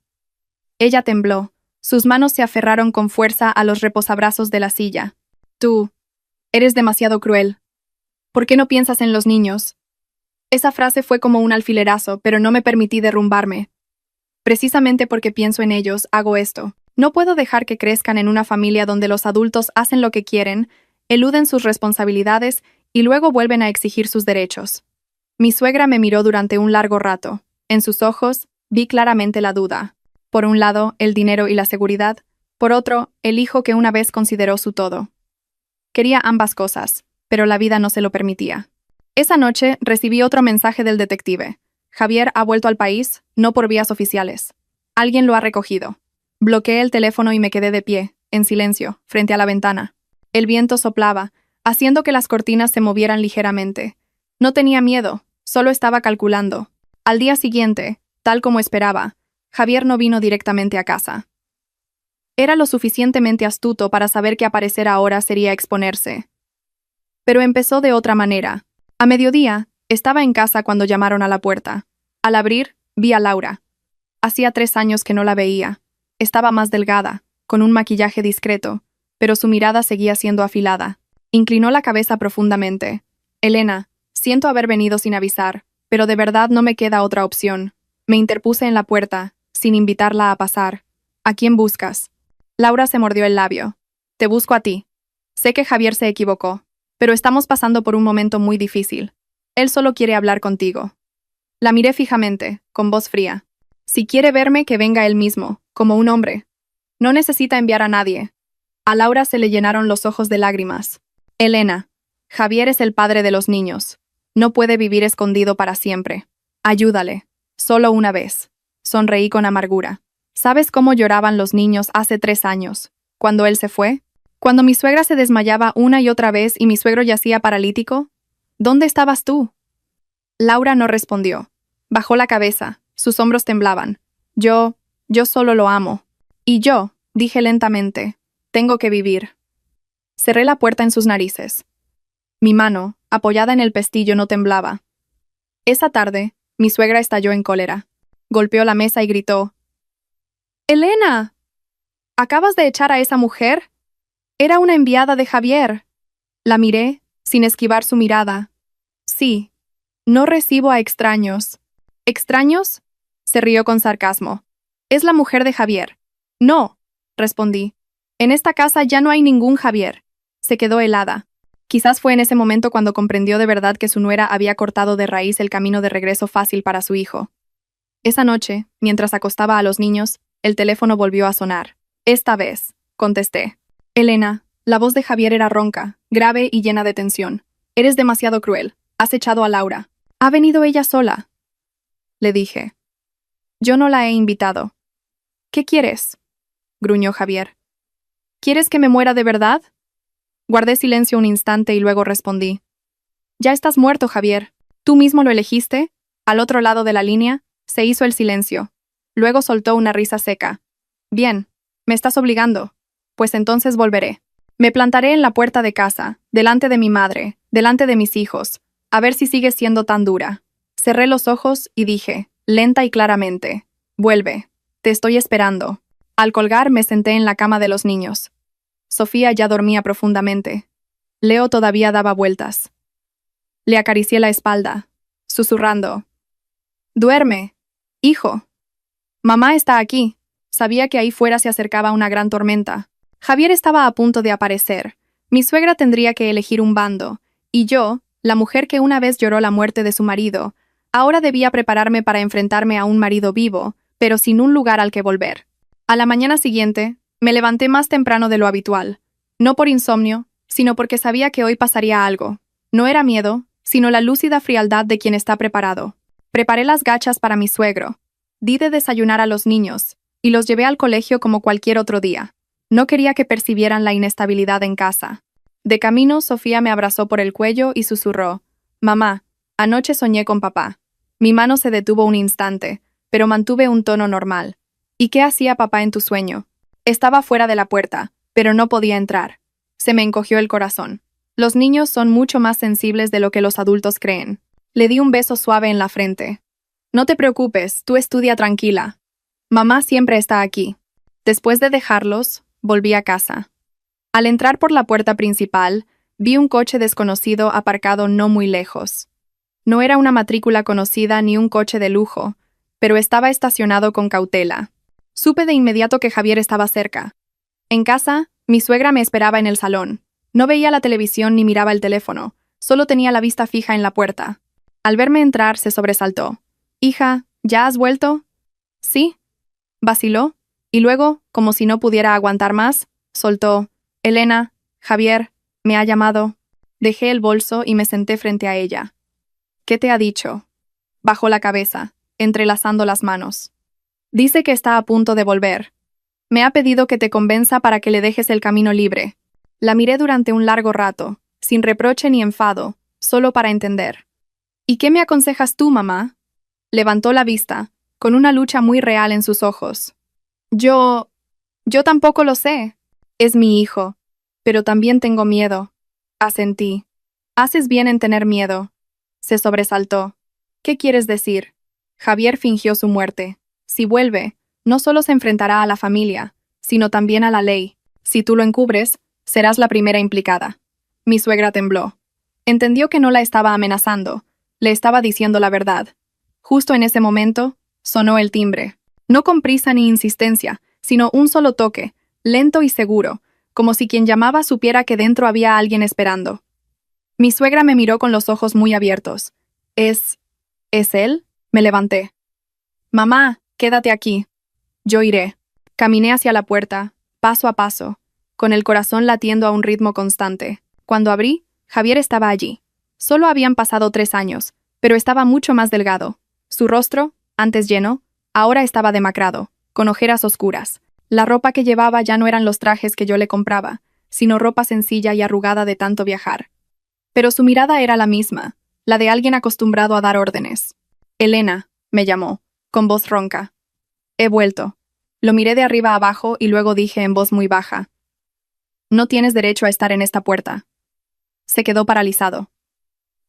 Ella tembló. Sus manos se aferraron con fuerza a los reposabrazos de la silla. «Tú eres demasiado cruel. ¿Por qué no piensas en los niños?». Esa frase fue como un alfilerazo, pero no me permití derrumbarme. Precisamente porque pienso en ellos, hago esto. No puedo dejar que crezcan en una familia donde los adultos hacen lo que quieren, eluden sus responsabilidades y luego vuelven a exigir sus derechos. Mi suegra me miró durante un largo rato. En sus ojos vi claramente la duda. Por un lado, el dinero y la seguridad. Por otro, el hijo que una vez consideró su todo. Quería ambas cosas, pero la vida no se lo permitía. Esa noche recibí otro mensaje del detective. Javier ha vuelto al país, no por vías oficiales. Alguien lo ha recogido. Bloqueé el teléfono y me quedé de pie, en silencio, frente a la ventana. El viento soplaba, haciendo que las cortinas se movieran ligeramente. No tenía miedo, solo estaba calculando. Al día siguiente, tal como esperaba, Javier no vino directamente a casa. Era lo suficientemente astuto para saber que aparecer ahora sería exponerse. Pero empezó de otra manera. A mediodía, Estaba en casa cuando llamaron a la puerta. Al abrir, vi a Laura. Hacía 3 años que no la veía. Estaba más delgada, con un maquillaje discreto, pero su mirada seguía siendo afilada. Inclinó la cabeza profundamente. Elena, siento haber venido sin avisar, pero de verdad no me queda otra opción. Me interpuse en la puerta, sin invitarla a pasar. ¿A quién buscas? Laura se mordió el labio. Te busco a ti. Sé que Javier se equivocó, pero estamos pasando por un momento muy difícil. Él solo quiere hablar contigo. La miré fijamente, con voz fría. Si quiere verme, que venga él mismo, como un hombre. No necesita enviar a nadie. A Laura se le llenaron los ojos de lágrimas. Elena, Javier es el padre de los niños. No puede vivir escondido para siempre. Ayúdale. Solo una vez. Sonreí con amargura. ¿Sabes cómo lloraban los niños hace 3 años, cuando él se fue? Cuando mi suegra se desmayaba una y otra vez y mi suegro yacía paralítico. ¿Dónde estabas tú? Laura no respondió. Bajó la cabeza. Sus hombros temblaban. Yo solo lo amo. Y yo, dije lentamente, tengo que vivir. Cerré la puerta en sus narices. Mi mano, apoyada en el pestillo, no temblaba. Esa tarde, mi suegra estalló en cólera. Golpeó la mesa y gritó: «¡Elena! ¿Acabas de echar a esa mujer? Era una enviada de Javier». La miré, sin esquivar su mirada. «Sí, no recibo a extraños». «¿Extraños?», se rió con sarcasmo. «Es la mujer de Javier». «No», respondí. «En esta casa ya no hay ningún Javier». Se quedó helada. Quizás fue en ese momento cuando comprendió de verdad que su nuera había cortado de raíz el camino de regreso fácil para su hijo. Esa noche, mientras acostaba a los niños, el teléfono volvió a sonar. Esta vez, contesté. «Elena, la voz de Javier era ronca, grave y llena de tensión. Eres demasiado cruel. Has echado a Laura. ¿Ha venido ella sola?», le dije. «Yo no la he invitado». «¿Qué quieres?», gruñó Javier. «¿Quieres que me muera de verdad?». Guardé silencio un instante y luego respondí. «Ya estás muerto, Javier. Tú mismo lo elegiste». Al otro lado de la línea, se hizo el silencio. Luego soltó una risa seca. «Bien, me estás obligando. Pues entonces volveré. Me plantaré en la puerta de casa, delante de mi madre, delante de mis hijos, a ver si sigues siendo tan dura». Cerré los ojos y dije, lenta y claramente: «Vuelve. Te estoy esperando». Al colgar me senté en la cama de los niños. Sofía ya dormía profundamente. Leo todavía daba vueltas. Le acaricié la espalda, susurrando: «Duerme, hijo». «Mamá está aquí». Sabía que ahí fuera se acercaba una gran tormenta. Javier estaba a punto de aparecer. Mi suegra tendría que elegir un bando, y yo, la mujer que una vez lloró la muerte de su marido, ahora debía prepararme para enfrentarme a un marido vivo, pero sin un lugar al que volver. A la mañana siguiente, me levanté más temprano de lo habitual, no por insomnio, sino porque sabía que hoy pasaría algo. No era miedo, sino la lúcida frialdad de quien está preparado. Preparé las gachas para mi suegro. Di de desayunar a los niños, y los llevé al colegio como cualquier otro día. No quería que percibieran la inestabilidad en casa. De camino, Sofía me abrazó por el cuello y susurró: «Mamá, anoche soñé con papá». Mi mano se detuvo un instante, pero mantuve un tono normal. «¿Y qué hacía papá en tu sueño?». Estaba fuera de la puerta, pero no podía entrar. Se me encogió el corazón. Los niños son mucho más sensibles de lo que los adultos creen. Le di un beso suave en la frente. «No te preocupes, tú estudia tranquila. Mamá siempre está aquí». Después de dejarlos, volví a casa. Al entrar por la puerta principal, vi un coche desconocido aparcado no muy lejos. No era una matrícula conocida ni un coche de lujo, pero estaba estacionado con cautela. Supe de inmediato que Javier estaba cerca. En casa, mi suegra me esperaba en el salón. No veía la televisión ni miraba el teléfono, solo tenía la vista fija en la puerta. Al verme entrar, se sobresaltó. «Hija, ¿ya has vuelto?». «Sí», vaciló, y luego, como si no pudiera aguantar más, soltó: «Elena, Javier, me ha llamado». Dejé el bolso y me senté frente a ella. «¿Qué te ha dicho?». Bajó la cabeza, entrelazando las manos. «Dice que está a punto de volver. Me ha pedido que te convenza para que le dejes el camino libre». La miré durante un largo rato, sin reproche ni enfado, solo para entender. «¿Y qué me aconsejas tú, mamá?». Levantó la vista, con una lucha muy real en sus ojos. Yo tampoco lo sé. Es mi hijo, pero también tengo miedo». Asentí. «Haces bien en tener miedo. Se sobresaltó. ¿Qué quieres decir? Javier fingió su muerte. Si vuelve, no solo se enfrentará a la familia, sino también a la ley. Si tú lo encubres, serás la primera implicada. Mi suegra tembló. Entendió que no la estaba amenazando, le estaba diciendo la verdad. Justo en ese momento, sonó el timbre. No con prisa ni insistencia, sino un solo toque, lento y seguro, como si quien llamaba supiera que dentro había alguien esperando. Mi suegra me miró con los ojos muy abiertos. ¿Es él? Me levanté. Mamá, quédate aquí. Yo iré. Caminé hacia la puerta, paso a paso, con el corazón latiendo a un ritmo constante. Cuando abrí, Javier estaba allí. Solo habían pasado 3 años, pero estaba mucho más delgado. Su rostro, antes lleno, ahora estaba demacrado, con ojeras oscuras. La ropa que llevaba ya no eran los trajes que yo le compraba, sino ropa sencilla y arrugada de tanto viajar. Pero su mirada era la misma, la de alguien acostumbrado a dar órdenes. Elena, me llamó, con voz ronca. He vuelto. Lo miré de arriba a abajo y luego dije en voz muy baja. No tienes derecho a estar en esta puerta. Se quedó paralizado.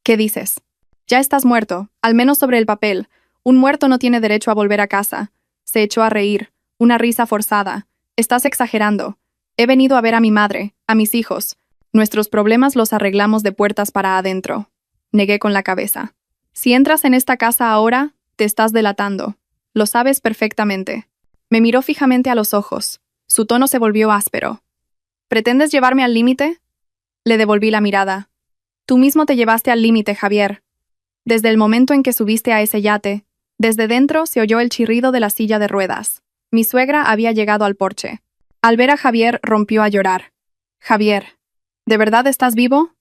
¿Qué dices? Ya estás muerto, al menos sobre el papel. Un muerto no tiene derecho a volver a casa. Se echó a reír, una risa forzada. Estás exagerando. He venido a ver a mi madre, a mis hijos. Nuestros problemas los arreglamos de puertas para adentro. Negué con la cabeza. Si entras en esta casa ahora, te estás delatando. Lo sabes perfectamente. Me miró fijamente a los ojos. Su tono se volvió áspero. ¿Pretendes llevarme al límite? Le devolví la mirada. Tú mismo te llevaste al límite, Javier. Desde el momento en que subiste a ese yate, desde dentro se oyó el chirrido de la silla de ruedas. Mi suegra había llegado al porche. Al ver a Javier, rompió a llorar. Javier, ¿de verdad estás vivo?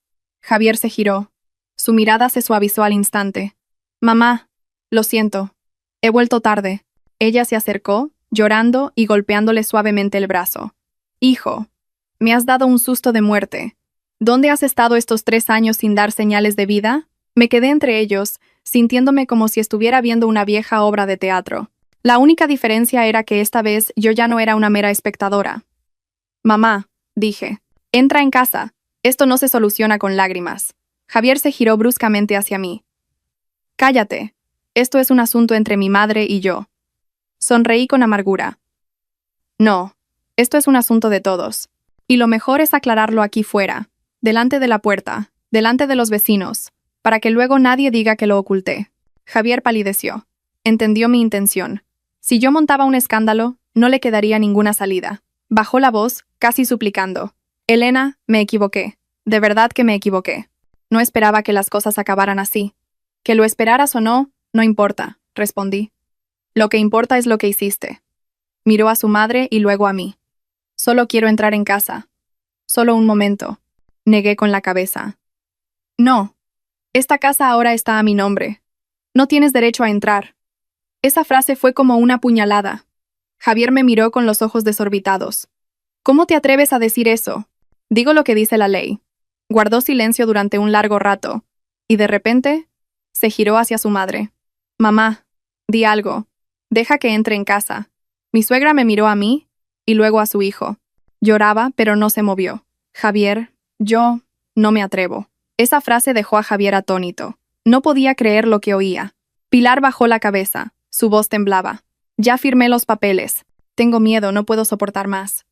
Javier se giró. Su mirada se suavizó al instante. Mamá, lo siento. He vuelto tarde. Ella se acercó, llorando y golpeándole suavemente el brazo. Hijo, me has dado un susto de muerte. ¿Dónde has estado estos 3 años sin dar señales de vida? Me quedé entre ellos, sintiéndome como si estuviera viendo una vieja obra de teatro. La única diferencia era que esta vez yo ya no era una mera espectadora. Mamá, dije, entra en casa. Esto no se soluciona con lágrimas. Javier se giró bruscamente hacia mí. Cállate. Esto es un asunto entre mi madre y yo. Sonreí con amargura. No, esto es un asunto de todos. Y lo mejor es aclararlo aquí fuera, delante de la puerta, delante de los vecinos, para que luego nadie diga que lo oculté. Javier palideció. Entendió mi intención. Si yo montaba un escándalo, no le quedaría ninguna salida. Bajó la voz, casi suplicando. Elena, me equivoqué. De verdad que me equivoqué. No esperaba que las cosas acabaran así. Que lo esperaras o no, no importa, respondí. Lo que importa es lo que hiciste. Miró a su madre y luego a mí. Solo quiero entrar en casa. Solo un momento. Negué con la cabeza. No. Esta casa ahora está a mi nombre. No tienes derecho a entrar. Esa frase fue como una puñalada. Javier me miró con los ojos desorbitados. ¿Cómo te atreves a decir eso? Digo lo que dice la ley. Guardó silencio durante un largo rato, y de repente, se giró hacia su madre. Mamá, di algo. Deja que entre en casa. Mi suegra me miró a mí, y luego a su hijo. Lloraba, pero no se movió. Javier, yo no me atrevo. Esa frase dejó a Javier atónito. No podía creer lo que oía. Pilar bajó la cabeza. Su voz temblaba. Ya firmé los papeles. Tengo miedo, no puedo soportar más.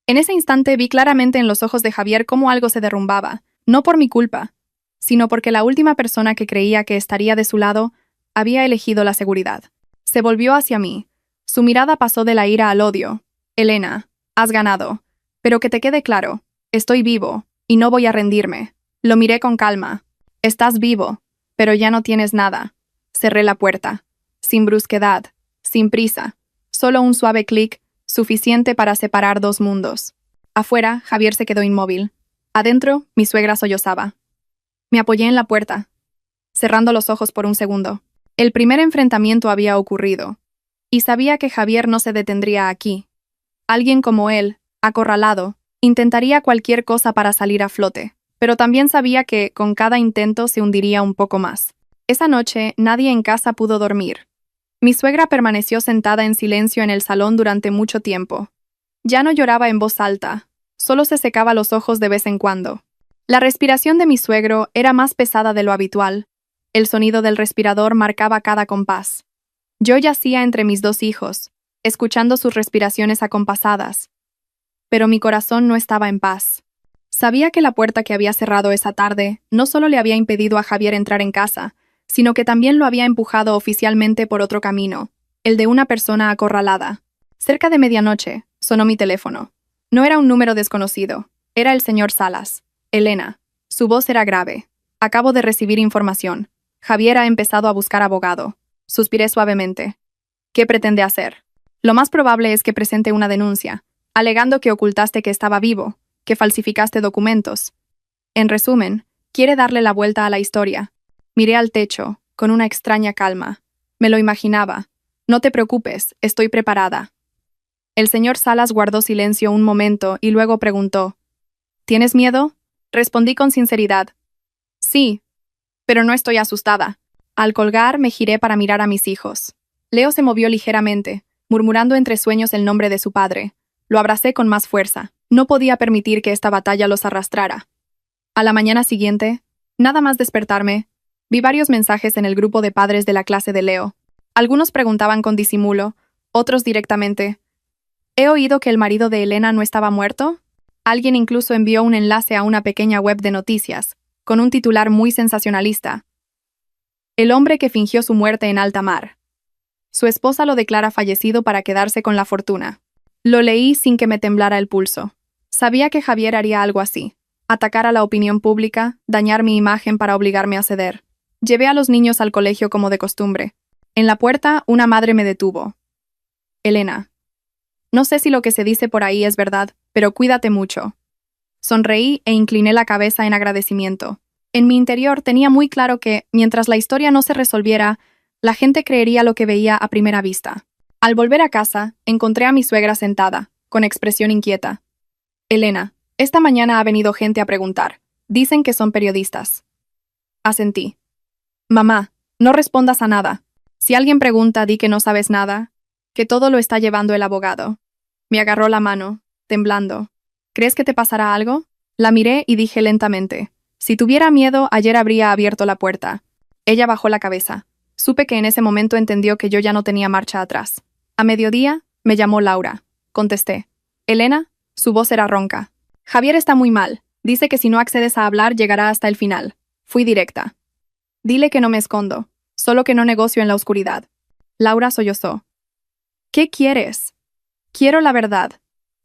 En ese instante vi claramente en los ojos de Javier cómo algo se derrumbaba, no por mi culpa, sino porque la última persona que creía que estaría de su lado había elegido la seguridad. Se volvió hacia mí. Su mirada pasó de la ira al odio. Elena, has ganado. Pero que te quede claro, estoy vivo, y no voy a rendirme. Lo miré con calma. Estás vivo, pero ya no tienes nada. Cerré la puerta. Sin brusquedad, sin prisa. Solo un suave clic, suficiente para separar 2 mundos. Afuera, Javier se quedó inmóvil. Adentro, mi suegra sollozaba. Me apoyé en la puerta, cerrando los ojos por un segundo. El primer enfrentamiento había ocurrido, y sabía que Javier no se detendría aquí. Alguien como él, acorralado, intentaría cualquier cosa para salir a flote, pero también sabía que, con cada intento, se hundiría un poco más. Esa noche, nadie en casa pudo dormir. Mi suegra permaneció sentada en silencio en el salón durante mucho tiempo. Ya no lloraba en voz alta, solo se secaba los ojos de vez en cuando. La respiración de mi suegro era más pesada de lo habitual, El sonido del respirador marcaba cada compás. Yo yacía entre mis dos hijos, escuchando sus respiraciones acompasadas. Pero mi corazón no estaba en paz. Sabía que la puerta que había cerrado esa tarde no solo le había impedido a Javier entrar en casa, sino que también lo había empujado oficialmente por otro camino, el de una persona acorralada. Cerca de medianoche, sonó mi teléfono. No era un número desconocido, era el señor Salas. Elena. Su voz era grave. Acabo de recibir información. Javier ha empezado a buscar abogado. Suspiré suavemente. ¿Qué pretende hacer? Lo más probable es que presente una denuncia, alegando que ocultaste que estaba vivo, que falsificaste documentos. En resumen, quiere darle la vuelta a la historia. Miré al techo, con una extraña calma. Me lo imaginaba. No te preocupes, estoy preparada. El señor Salas guardó silencio un momento y luego preguntó: ¿Tienes miedo? Respondí con sinceridad. Sí, pero no estoy asustada. Al colgar, me giré para mirar a mis hijos. Leo se movió ligeramente, murmurando entre sueños el nombre de su padre. Lo abracé con más fuerza. No podía permitir que esta batalla los arrastrara. A la mañana siguiente, nada más despertarme, vi varios mensajes en el grupo de padres de la clase de Leo. Algunos preguntaban con disimulo, otros directamente: ¿he oído que el marido de Elena no estaba muerto? Alguien incluso envió un enlace a una pequeña web de noticias, con un titular muy sensacionalista: El hombre que fingió su muerte en alta mar. Su esposa lo declara fallecido para quedarse con la fortuna. Lo leí sin que me temblara el pulso. Sabía que Javier haría algo así: atacar a la opinión pública, dañar mi imagen para obligarme a ceder. Llevé a los niños al colegio como de costumbre. En la puerta, una madre me detuvo. Elena. No sé si lo que se dice por ahí es verdad, pero cuídate mucho. Sonreí e incliné la cabeza en agradecimiento. En mi interior tenía muy claro que, mientras la historia no se resolviera, la gente creería lo que veía a primera vista. Al volver a casa, encontré a mi suegra sentada, con expresión inquieta. Elena, esta mañana ha venido gente a preguntar. Dicen que son periodistas. Asentí. Mamá, no respondas a nada. Si alguien pregunta, di que no sabes nada, que todo lo está llevando el abogado. Me agarró la mano, temblando. ¿Crees que te pasará algo? La miré y dije lentamente: si tuviera miedo, ayer habría abierto la puerta. Ella bajó la cabeza. Supe que en ese momento entendió que yo ya no tenía marcha atrás. A mediodía, me llamó Laura. Contesté. Elena, su voz era ronca. Javier está muy mal. Dice que si no accedes a hablar, llegará hasta el final. Fui directa. Dile que no me escondo, solo que no negocio en la oscuridad. Laura sollozó. ¿Qué quieres? Quiero la verdad.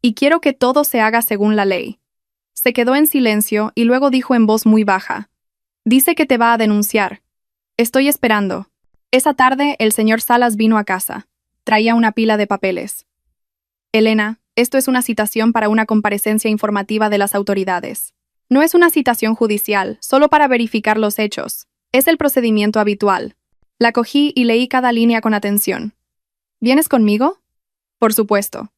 Y quiero que todo se haga según la ley. Se quedó en silencio y luego dijo en voz muy baja: dice que te va a denunciar. Estoy esperando. Esa tarde, el señor Salas vino a casa. Traía una pila de papeles. Elena, esto es una citación para una comparecencia informativa de las autoridades. No es una citación judicial, solo para verificar los hechos. Es el procedimiento habitual. La cogí y leí cada línea con atención. ¿Vienes conmigo? Por supuesto.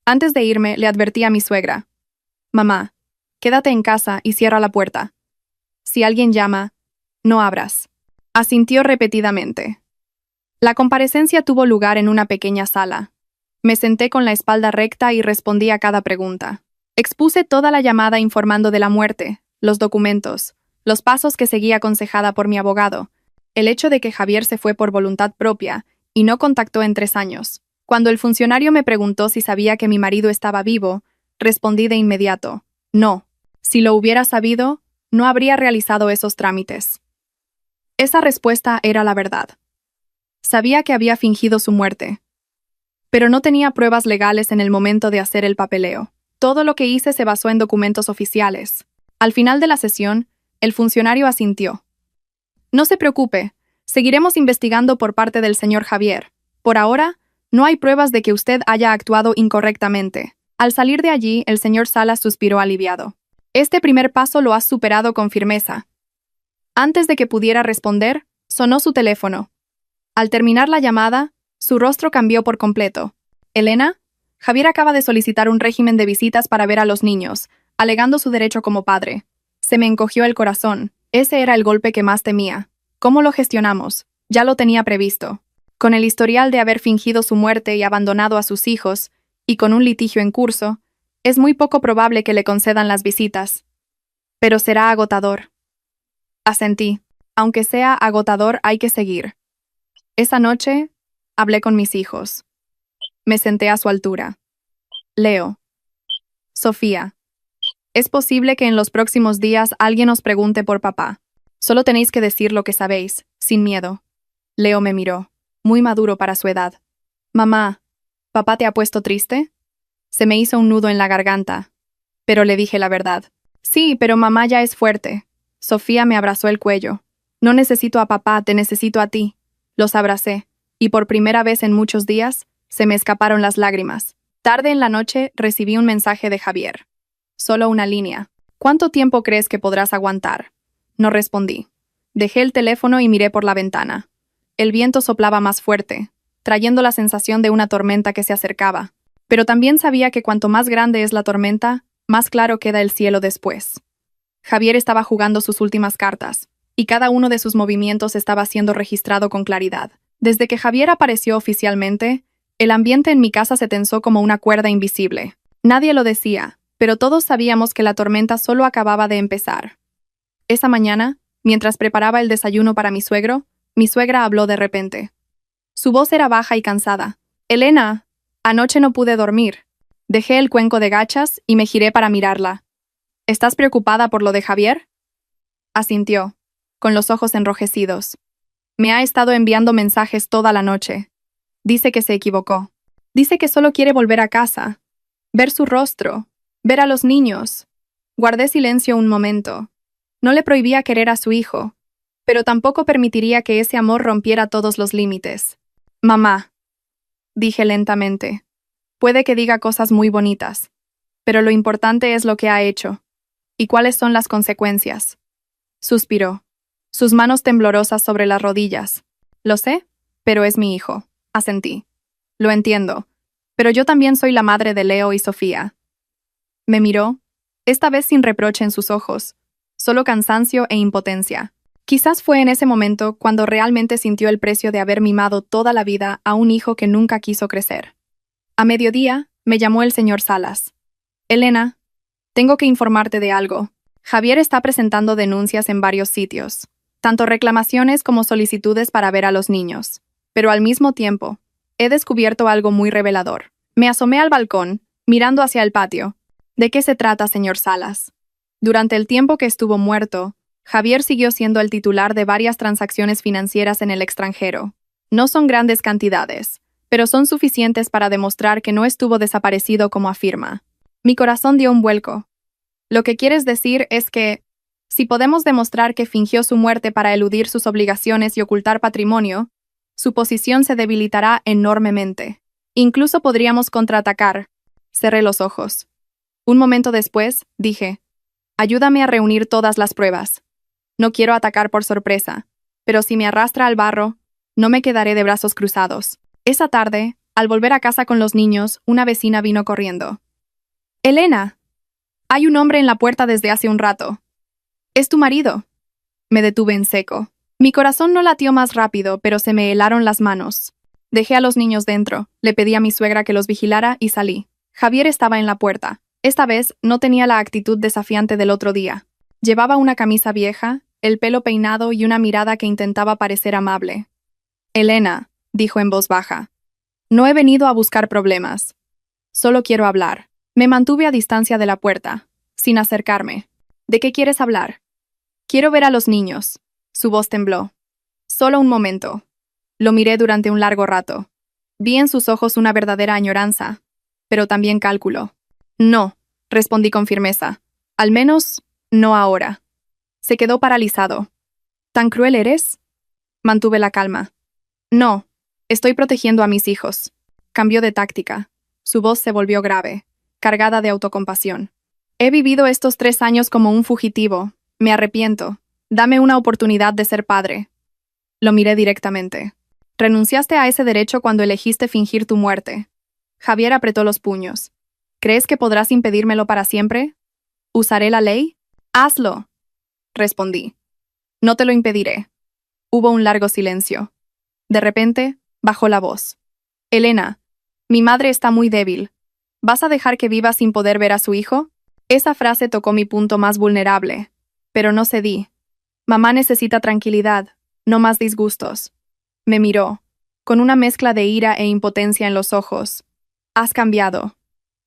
Antes de irme, le advertí a mi suegra. Mamá, quédate en casa y cierra la puerta. Si alguien llama, no abras. Asintió repetidamente. La comparecencia tuvo lugar en una pequeña sala. Me senté con la espalda recta y respondí a cada pregunta. Expuse toda la llamada informando de la muerte, los documentos, los pasos que seguí aconsejada por mi abogado, el hecho de que Javier se fue por voluntad propia y no contactó en 3 años. Cuando el funcionario me preguntó si sabía que mi marido estaba vivo, respondí de inmediato: no. Si lo hubiera sabido, no habría realizado esos trámites. Esa respuesta era la verdad. Sabía que había fingido su muerte, pero no tenía pruebas legales en el momento de hacer el papeleo. Todo lo que hice se basó en documentos oficiales. Al final de la sesión, el funcionario asintió. No se preocupe, seguiremos investigando por parte del señor Javier. Por ahora, no hay pruebas de que usted haya actuado incorrectamente. Al salir de allí, el señor Salas suspiró aliviado. Este primer paso lo has superado con firmeza. Antes de que pudiera responder, sonó su teléfono. Al terminar la llamada, su rostro cambió por completo. ¿Elena? Javier acaba de solicitar un régimen de visitas para ver a los niños, alegando su derecho como padre. Se me encogió el corazón. Ese era el golpe que más temía. ¿Cómo lo gestionamos? Ya lo tenía previsto. Con el historial de haber fingido su muerte y abandonado a sus hijos, y con un litigio en curso, es muy poco probable que le concedan las visitas. Pero será agotador. Asentí. Aunque sea agotador, hay que seguir. Esa noche, hablé con mis hijos. Me senté a su altura. Leo. Sofía. Es posible que en los próximos días alguien os pregunte por papá. Solo tenéis que decir lo que sabéis, sin miedo. Leo me miró, muy maduro para su edad. Mamá, ¿papá te ha puesto triste? Se me hizo un nudo en la garganta, pero le dije la verdad. Sí, pero mamá ya es fuerte. Sofía me abrazó el cuello. No necesito a papá, te necesito a ti. Los abracé, y por primera vez en muchos días, se me escaparon las lágrimas. Tarde en la noche recibí un mensaje de Javier. Solo una línea. ¿Cuánto tiempo crees que podrás aguantar? No respondí. Dejé el teléfono y miré por la ventana. El viento soplaba más fuerte, trayendo la sensación de una tormenta que se acercaba. Pero también sabía que cuanto más grande es la tormenta, más claro queda el cielo después. Javier estaba jugando sus últimas cartas, y cada uno de sus movimientos estaba siendo registrado con claridad. Desde que Javier apareció oficialmente, el ambiente en mi casa se tensó como una cuerda invisible. Nadie lo decía, pero todos sabíamos que la tormenta solo acababa de empezar. Esa mañana, mientras preparaba el desayuno para mi suegra habló de repente. Su voz era baja y cansada. «Elena, anoche no pude dormir». Dejé el cuenco de gachas y me giré para mirarla. «¿Estás preocupada por lo de Javier?» Asintió, con los ojos enrojecidos. «Me ha estado enviando mensajes toda la noche. Dice que se equivocó. Dice que solo quiere volver a casa. Ver su rostro. Ver a los niños». Guardé silencio un momento. No le prohibía querer a su hijo, pero tampoco permitiría que ese amor rompiera todos los límites. «Mamá», dije lentamente, «puede que diga cosas muy bonitas, pero lo importante es lo que ha hecho. ¿Y cuáles son las consecuencias?» Suspiró, sus manos temblorosas sobre las rodillas. «Lo sé, pero es mi hijo», asentí. «Lo entiendo, pero yo también soy la madre de Leo y Sofía». Me miró, esta vez sin reproche en sus ojos, solo cansancio e impotencia. Quizás fue en ese momento cuando realmente sintió el precio de haber mimado toda la vida a un hijo que nunca quiso crecer. A mediodía, me llamó el señor Salas. «Elena, tengo que informarte de algo. Javier está presentando denuncias en varios sitios, tanto reclamaciones como solicitudes para ver a los niños. Pero al mismo tiempo, he descubierto algo muy revelador». Me asomé al balcón, mirando hacia el patio. «¿De qué se trata, señor Salas?» Durante el tiempo que estuvo muerto, Javier siguió siendo el titular de varias transacciones financieras en el extranjero. No son grandes cantidades, pero son suficientes para demostrar que no estuvo desaparecido como afirma. Mi corazón dio un vuelco. «Lo que quieres decir es que, si podemos demostrar que fingió su muerte para eludir sus obligaciones y ocultar patrimonio, su posición se debilitará enormemente. Incluso podríamos contraatacar». Cerré los ojos. Un momento después, dije, «Ayúdame a reunir todas las pruebas. No quiero atacar por sorpresa, pero si me arrastra al barro, no me quedaré de brazos cruzados». Esa tarde, al volver a casa con los niños, una vecina vino corriendo. «Elena, hay un hombre en la puerta desde hace un rato. ¿Es tu marido?» Me detuve en seco. Mi corazón no latió más rápido, pero se me helaron las manos. Dejé a los niños dentro, le pedí a mi suegra que los vigilara y salí. Javier estaba en la puerta. Esta vez no tenía la actitud desafiante del otro día. Llevaba una camisa vieja, el pelo peinado y una mirada que intentaba parecer amable. «Elena», dijo en voz baja, «no he venido a buscar problemas. Solo quiero hablar». Me mantuve a distancia de la puerta, sin acercarme. «¿De qué quieres hablar?» «Quiero ver a los niños». Su voz tembló. «Solo un momento». Lo miré durante un largo rato. Vi en sus ojos una verdadera añoranza, pero también cálculo. «No», respondí con firmeza. «Al menos, no ahora». Se quedó paralizado. «¿Tan cruel eres?» Mantuve la calma. «No, estoy protegiendo a mis hijos». Cambió de táctica. Su voz se volvió grave, cargada de autocompasión. «He vivido estos 3 años como un fugitivo. Me arrepiento. Dame una oportunidad de ser padre». Lo miré directamente. «Renunciaste a ese derecho cuando elegiste fingir tu muerte». Javier apretó los puños. «¿Crees que podrás impedírmelo para siempre? ¿Usaré la ley?» «Hazlo», respondí. «No te lo impediré». Hubo un largo silencio. De repente, bajó la voz. «Elena, mi madre está muy débil. ¿Vas a dejar que viva sin poder ver a su hijo?» Esa frase tocó mi punto más vulnerable, pero no cedí. Mamá necesita tranquilidad, no más disgustos. Me miró, con una mezcla de ira e impotencia en los ojos. Has cambiado.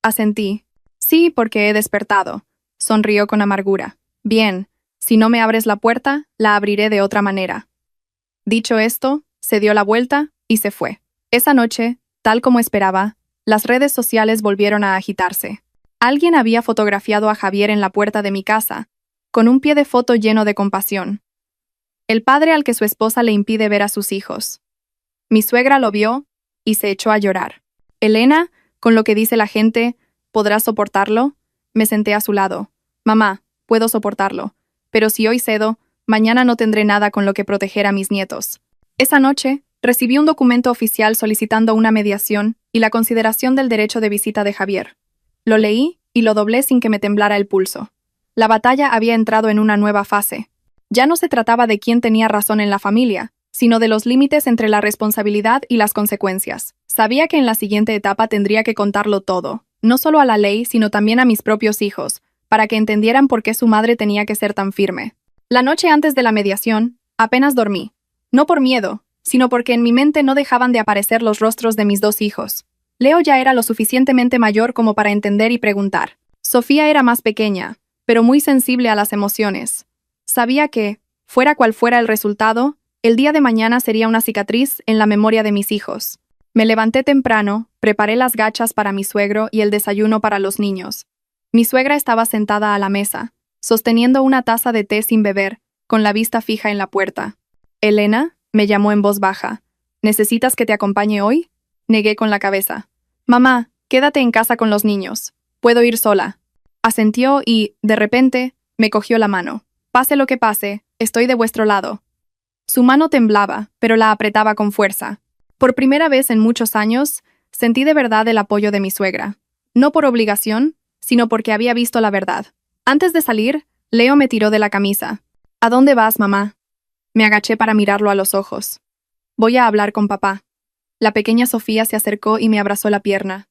Asentí. Sí, porque he despertado. Sonrió con amargura. Bien, si no me abres la puerta, la abriré de otra manera. Dicho esto, se dio la vuelta y se fue. Esa noche, tal como esperaba, las redes sociales volvieron a agitarse. Alguien había fotografiado a Javier en la puerta de mi casa, con un pie de foto lleno de compasión. El padre al que su esposa le impide ver a sus hijos. Mi suegra lo vio y se echó a llorar. Elena, con lo que dice la gente, ¿podrás soportarlo? Me senté a su lado. Mamá, puedo soportarlo, pero si hoy cedo, mañana no tendré nada con lo que proteger a mis nietos. Esa noche, recibí un documento oficial solicitando una mediación y la consideración del derecho de visita de Javier. Lo leí y lo doblé sin que me temblara el pulso. La batalla había entrado en una nueva fase. Ya no se trataba de quién tenía razón en la familia, sino de los límites entre la responsabilidad y las consecuencias. Sabía que en la siguiente etapa tendría que contarlo todo, no solo a la ley, sino también a mis propios hijos, para que entendieran por qué su madre tenía que ser tan firme. La noche antes de la mediación, apenas dormí. No por miedo, sino porque en mi mente no dejaban de aparecer los rostros de mis dos hijos. Leo ya era lo suficientemente mayor como para entender y preguntar. Sofía era más pequeña, pero muy sensible a las emociones. Sabía que, fuera cual fuera el resultado, el día de mañana sería una cicatriz en la memoria de mis hijos. Me levanté temprano, preparé las gachas para mi suegro y el desayuno para los niños. Mi suegra estaba sentada a la mesa, sosteniendo una taza de té sin beber, con la vista fija en la puerta. «Elena», me llamó en voz baja. «¿Necesitas que te acompañe hoy?» Negué con la cabeza. «Mamá, quédate en casa con los niños. Puedo ir sola». Asintió y, de repente, me cogió la mano. «Pase lo que pase, estoy de vuestro lado». Su mano temblaba, pero la apretaba con fuerza. Por primera vez en muchos años, sentí de verdad el apoyo de mi suegra. No por obligación, sino porque había visto la verdad. Antes de salir, Leo me tiró de la camisa. «¿A dónde vas, mamá?» Me agaché para mirarlo a los ojos. «Voy a hablar con papá». La pequeña Sofía se acercó y me abrazó la pierna.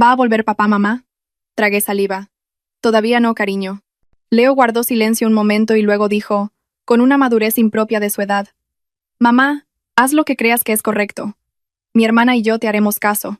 «¿Va a volver papá, mamá?» Tragué saliva. «Todavía no, cariño». Leo guardó silencio un momento y luego dijo, con una madurez impropia de su edad: «Mamá, haz lo que creas que es correcto. Mi hermana y yo te haremos caso».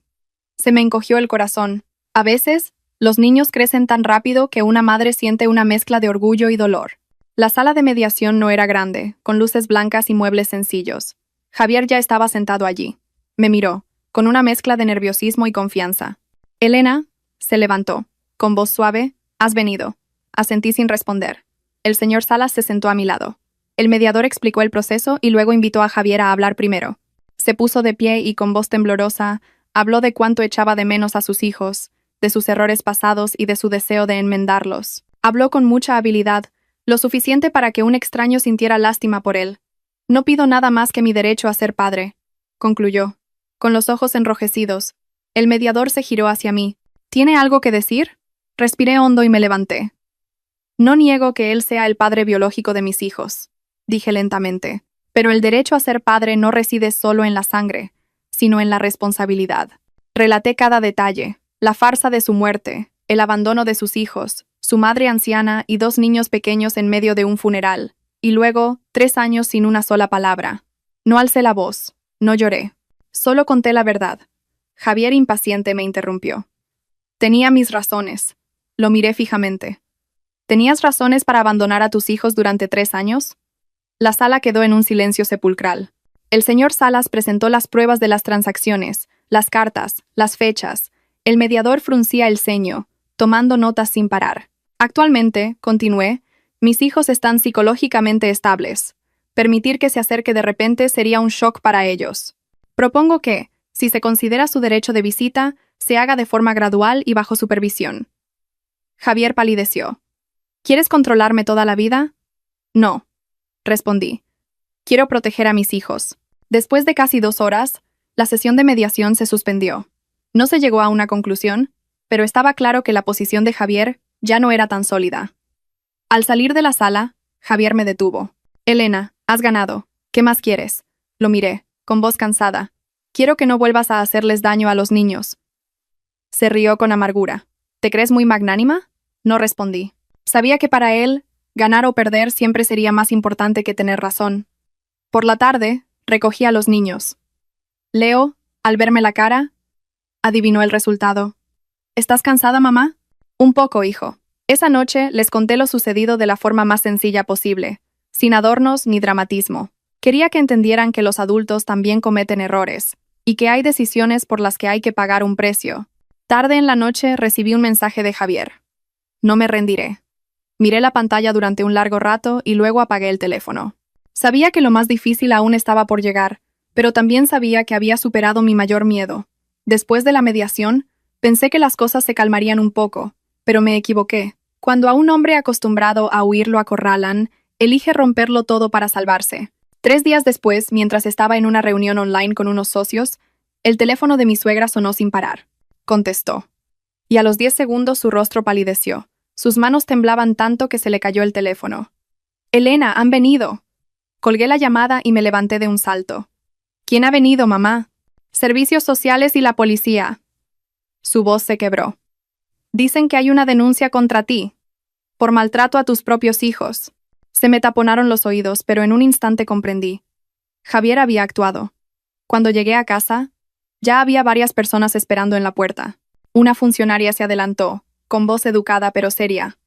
Se me encogió el corazón. A veces, los niños crecen tan rápido que una madre siente una mezcla de orgullo y dolor. La sala de mediación no era grande, con luces blancas y muebles sencillos. Javier ya estaba sentado allí. Me miró, con una mezcla de nerviosismo y confianza. «Elena», se levantó, con voz suave, «has venido». Asentí sin responder. El señor Salas se sentó a mi lado. El mediador explicó el proceso y luego invitó a Javier a hablar primero. Se puso de pie y con voz temblorosa habló de cuánto echaba de menos a sus hijos, de sus errores pasados y de su deseo de enmendarlos. Habló con mucha habilidad, lo suficiente para que un extraño sintiera lástima por él. «No pido nada más que mi derecho a ser padre», concluyó. Con los ojos enrojecidos, el mediador se giró hacia mí. «¿Tiene algo que decir?» Respiré hondo y me levanté. «No niego que él sea el padre biológico de mis hijos», dije lentamente, «pero el derecho a ser padre no reside solo en la sangre, sino en la responsabilidad». Relaté cada detalle, la farsa de su muerte, el abandono de sus hijos, su madre anciana y dos niños pequeños en medio de un funeral, y luego 3 años sin una sola palabra. No alcé la voz, no lloré, solo conté la verdad. Javier, impaciente, me interrumpió. «Tenía mis razones». Lo miré fijamente. «¿Tenías razones para abandonar a tus hijos durante 3 años?» La sala quedó en un silencio sepulcral. El señor Salas presentó las pruebas de las transacciones, las cartas, las fechas. El mediador fruncía el ceño, tomando notas sin parar. «Actualmente», continué, «mis hijos están psicológicamente estables. Permitir que se acerque de repente sería un shock para ellos. Propongo que, si se considera su derecho de visita, se haga de forma gradual y bajo supervisión». Javier palideció. «¿Quieres controlarme toda la vida?» «No», respondí. «Quiero proteger a mis hijos». Después de casi 2 horas, la sesión de mediación se suspendió. No se llegó a una conclusión, pero estaba claro que la posición de Javier ya no era tan sólida. Al salir de la sala, Javier me detuvo. «Elena, has ganado. ¿Qué más quieres?» Lo miré, con voz cansada. «Quiero que no vuelvas a hacerles daño a los niños». Se rió con amargura. «¿Te crees muy magnánima?» No respondí. Sabía que para él, Ganar o perder siempre sería más importante que tener razón. Por la tarde, recogí a los niños. Leo, al verme la cara, adivinó el resultado. ¿Estás cansada, mamá? Un poco, hijo. Esa noche les conté lo sucedido de la forma más sencilla posible, sin adornos ni dramatismo. Quería que entendieran que los adultos también cometen errores, y que hay decisiones por las que hay que pagar un precio. Tarde en la noche recibí un mensaje de Javier. No me rendiré. Miré la pantalla durante un largo rato y luego apagué el teléfono. Sabía que lo más difícil aún estaba por llegar, pero también sabía que había superado mi mayor miedo. Después de la mediación, pensé que las cosas se calmarían un poco, pero me equivoqué. Cuando a un hombre acostumbrado a huir lo acorralan, elige romperlo todo para salvarse. 3 días después, mientras estaba en una reunión online con unos socios, el teléfono de mi suegra sonó sin parar. Contestó. Y a los 10 segundos su rostro palideció. Sus manos temblaban tanto que se le cayó el teléfono. «Elena, han venido». Colgué la llamada y me levanté de un salto. «¿Quién ha venido, mamá?» «Servicios sociales y la policía». Su voz se quebró. «Dicen que hay una denuncia contra ti, por maltrato a tus propios hijos». Se me taponaron los oídos, pero en un instante comprendí. Javier había actuado. Cuando llegué a casa, ya había varias personas esperando en la puerta. Una funcionaria se adelantó, con voz educada pero seria.